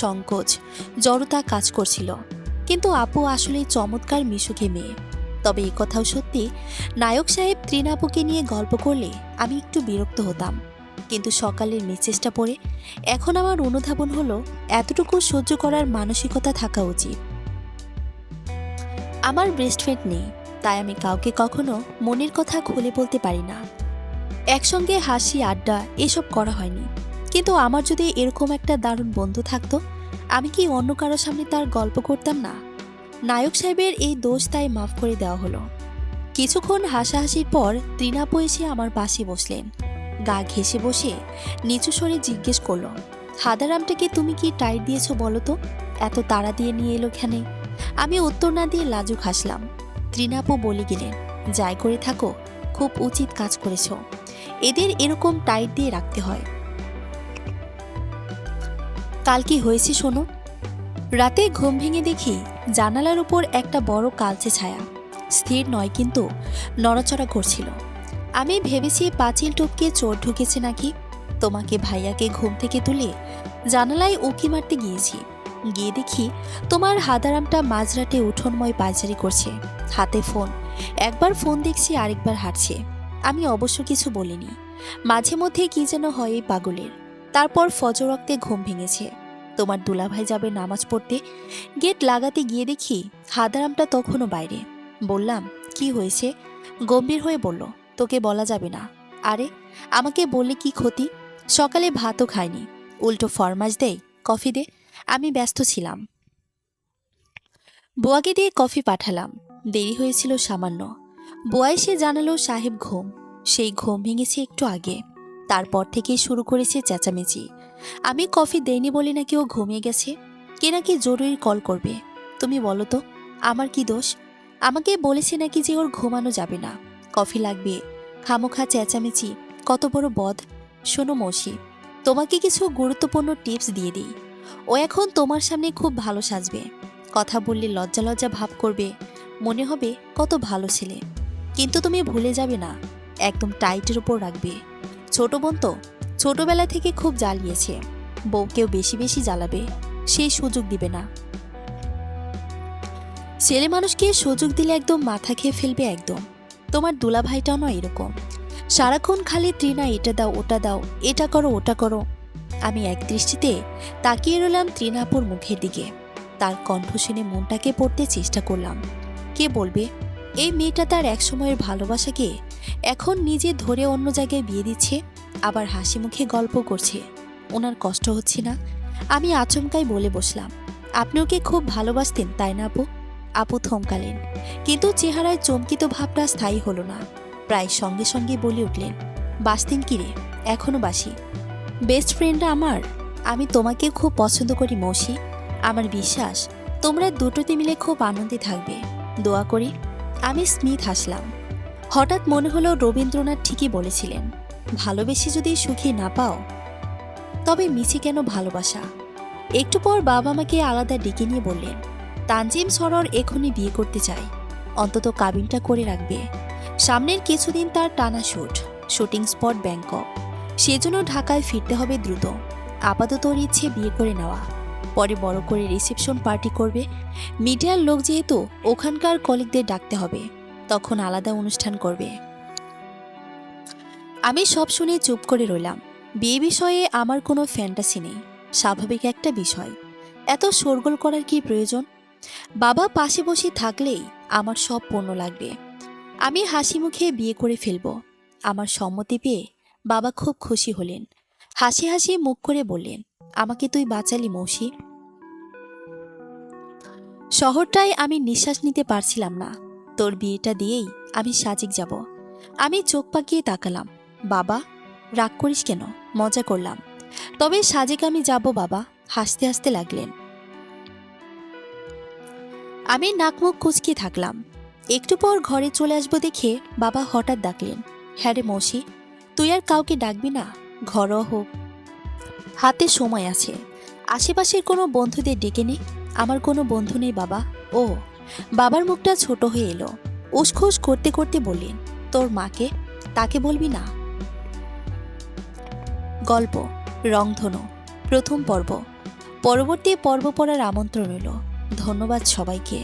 সংকোচ, জড়তা কাজ করছিল। কিন্তু আপু আসলে চমৎকার মিশুকে মেয়ে। তবে এই কথাও সত্যি, নায়ক সাহেব ত্রিনাপুকে নিয়ে গল্প করলে আমি একটু বিরক্ত হতাম। কিন্তু সকালের মেসেজটা পড়ে এখন আমার অনুধাবন হলো, এতটুকু সহ্য করার মানসিকতা থাকা উচিত। আমার বেস্ট ফ্রেন্ড নেই, তাই আমি কাউকে কখনো মনের কথা খুলে বলতে পারি না। একসঙ্গে হাসি আড্ডা এসব করা হয়নি। কিন্তু আমার যদি এরকম একটা দারুণ বন্ধু থাকতো, আমি কি অন্য কারো সামনে তার গল্প করতাম না? নায়ক সাহেবের এই দোষ তাই মাফ করে দেওয়া হলো। কিছুক্ষণ হাসাহাসির পর ত্রিনাপু এসে আমার পাশে বসলেন। গা ঘেঁষে বসে নিচু স্বরে জিজ্ঞেস করলো, হাদারামটাকে তুমি কি টাইট দিয়েছো বলো তো? এত তাড়া দিয়ে নিয়ে এলো এখানে। আমি উত্তর না দিয়ে লাজুক হাসলাম। ত্রিনাপু বলে গেলেন, যাই করে থাকো, খুব উচিত কাজ করেছো। এদের এরকম টাইট দিয়ে রাখতে হয়। কাল কি হয়েছে শোনো। রাতে ঘুম ভেঙে দেখি জানালার উপর একটা বড় কালচে ছায়া। স্থির নয়, কিন্তু নড়াচড়া করছিল। আমি ভেবেছি পাঁচিল টপকে চোর ঢুকেছে নাকি। তোমাকে ভাইয়াকে ঘুম থেকে তুলে জানালায় উঁকি মারতে গিয়েছি। গিয়ে দেখি তোমার হাদারামটা মাঝরাতে উঠোনময় পায়চারি করছে, হাতে ফোন। একবার ফোন দেখছি, আরেকবার হাঁটছে। আমি অবশ্য কিছু বলিনি। মাঝে মধ্যে কি যেন হয় এই পাগলের। তারপর ফজর রক্তে ঘুম ভেঙেছে। তোমার দুলাভাই যাবে নামাজ পড়তে। গেট লাগাতে গিয়ে দেখি হাদারামটা তখনও বাইরে। বললাম, কি হয়েছে? গম্ভীর হয়ে বলল, তোকে বলা যাবে না। আরে, আমাকে বললে কি ক্ষতি? সকালে ভাতও খায়নি, উল্টো ফরমাশ দেয়, কফি দে। আমি ব্যস্ত ছিলাম। বুয়াকে দিয়ে কফি পাঠালাম। দেরি হয়েছিল সামান্য। বুয়া এসে জানালো সাহেব ঘুম। সেই ঘুম ভেঙেছে একটু আগে। তারপর থেকেই শুরু করেছে চেঁচামেচি। আমি কফি দেইনি বলে নাকি ও ঘুমিয়ে গেছে। কে নাকি জরুরি কল করবে। তুমি বলো তো, আমার কি দোষ? আমাকে বলেছে নাকি যে ওর ঘুমানো যাবে না, কফি লাগবে। খামোখা চেঁচামেচি, কত বড় বদ। শোনো মৌসি, তোমাকে কিছু গুরুত্বপূর্ণ টিপস দিয়ে দিই। ও এখন তোমার সামনে খুব ভালো সাজবে। কথা বললে লজ্জা লজ্জা ভাব করবে, মনে হবে কত ভালো ছেলে। কিন্তু তুমি ভুলে যাবে না, একদম টাইটের উপর রাখবে। ছোট বোন তো, ছোটবেলা থেকে খুব জ্বালিয়েছে। বউকেও বেশি বেশি জ্বালাবে, সেই সুযোগ দিবে না। ছেলে মানুষকে সুযোগ দিলে একদম মাথা খেয়ে ফেলবে একদম। তোমার দুলাভাইটাও নয় এরকম, সারাক্ষণ খালি ত্রিনা এটা দাও ওটা দাও, এটা করো ওটা করো। আমি এক দৃষ্টিতে তাকিয়ে রইলাম ত্রিনাপুর মুখের দিকে। তার কণ্ঠ শুনে মনটাকে পড়তে চেষ্টা করলাম। কে বলবে এই মেয়েটা তার একসময়ের ভালোবাসাকে এখন নিজে ধরে অন্য জায়গায় বিয়ে দিচ্ছে, আবার হাসি মুখে গল্প করছে। ওনার কষ্ট হচ্ছে না? আমি আচমকাই বলে বসলাম, আপনি ওকে খুব ভালোবাসতেন তাই না আপু? আপু থমকালেন, কিন্তু চেহারায় চমকিত ভাবটা স্থায়ী হলো না। প্রায় সঙ্গে সঙ্গে বলে উঠলেন, বাসতেন কি রে? এখনো বাসি। বেস্ট ফ্রেন্ডরা আমার, আমি তোমাকে খুব পছন্দ করি মৌসি। আমার বিশ্বাস তোমরা দুটোতে মিলে খুব আনন্দে থাকবে, দোয়া করি। আমি স্মিথ হাসলাম। হঠাৎ মনে হলো রবীন্দ্রনাথ ঠিকই বলেছিলেন, ভালোবেসে যদি সুখী না পাও তবে মিছে কেন ভালোবাসা। একটু পর বাবা আমাকে আলাদা ডেকে নিয়ে বললেন, তানজিম সরোর এখনই বিয়ে করতে চাই, অন্তত কাবিনটা করে রাখবে। সামনের কিছুদিন তার টানা শুটিং স্পট ব্যাংকক, সেজন্য ঢাকায় ফিরতে হবে দ্রুত। আপাতত ওর ইচ্ছে বিয়ে করে নেওয়া, পরে বড় করে রিসেপশন পার্টি করবে। মিডিয়ার লোক যেহেতু, ওখানকার কলিগদের ডাকতে হবে, তখন আলাদা অনুষ্ঠান করবে। আমি সব শুনে চুপ করে রইলাম। বিয়ে বিষয়ে আমার কোনো ফ্যান্টাসি নেই, স্বাভাবিক একটা বিষয়। এত শোরগোল করার কি প্রয়োজন? বাবা পাশে বসে থাকলেই আমার সব পূর্ণ লাগবে। আমি হাসি মুখে বিয়ে করে ফেলব। আমার সম্মতি পেয়ে বাবা খুব খুশি হলেন। হাসি হাসি মুখ করে বললেন, আমাকে তুই বাঁচালি মৌসি। শহরটায় আমি নিঃশ্বাস নিতে পারছিলাম না। তোর বিয়েটা দিয়েই আমি সাজিক যাব। আমি চোখ পাকিয়ে তাকালাম। বাবা, রাগ করিস কেন? মজা করলাম। তবে সাজেক আমি যাব বাবা, হাসতে হাসতে লাগলেন। আমি নাক মুখ কুঁচকে থাকলাম। একটু পর ঘরে চলে আসবো দেখে বাবা হঠাৎ ডাকলেন, হ্যাঁ রে মৌসি, তুই আর কাউকে ডাকবি না? ঘরোয়া হোক, হাতে সময় আছে। আশেপাশের কোনো বন্ধুদের ডেকে নে। আমার কোনো বন্ধু নেই বাবা। ও, বাবার মুখটা ছোট হয়ে এলো। উসখুস করতে করতে বললেন, তোর মাকে, তাকে বলবি না? গল্প রংধনু প্রথম পর্ব। পরবর্তী পর্ব পড়ার আমন্ত্রণ রইল। ধন্যবাদ সবাইকে।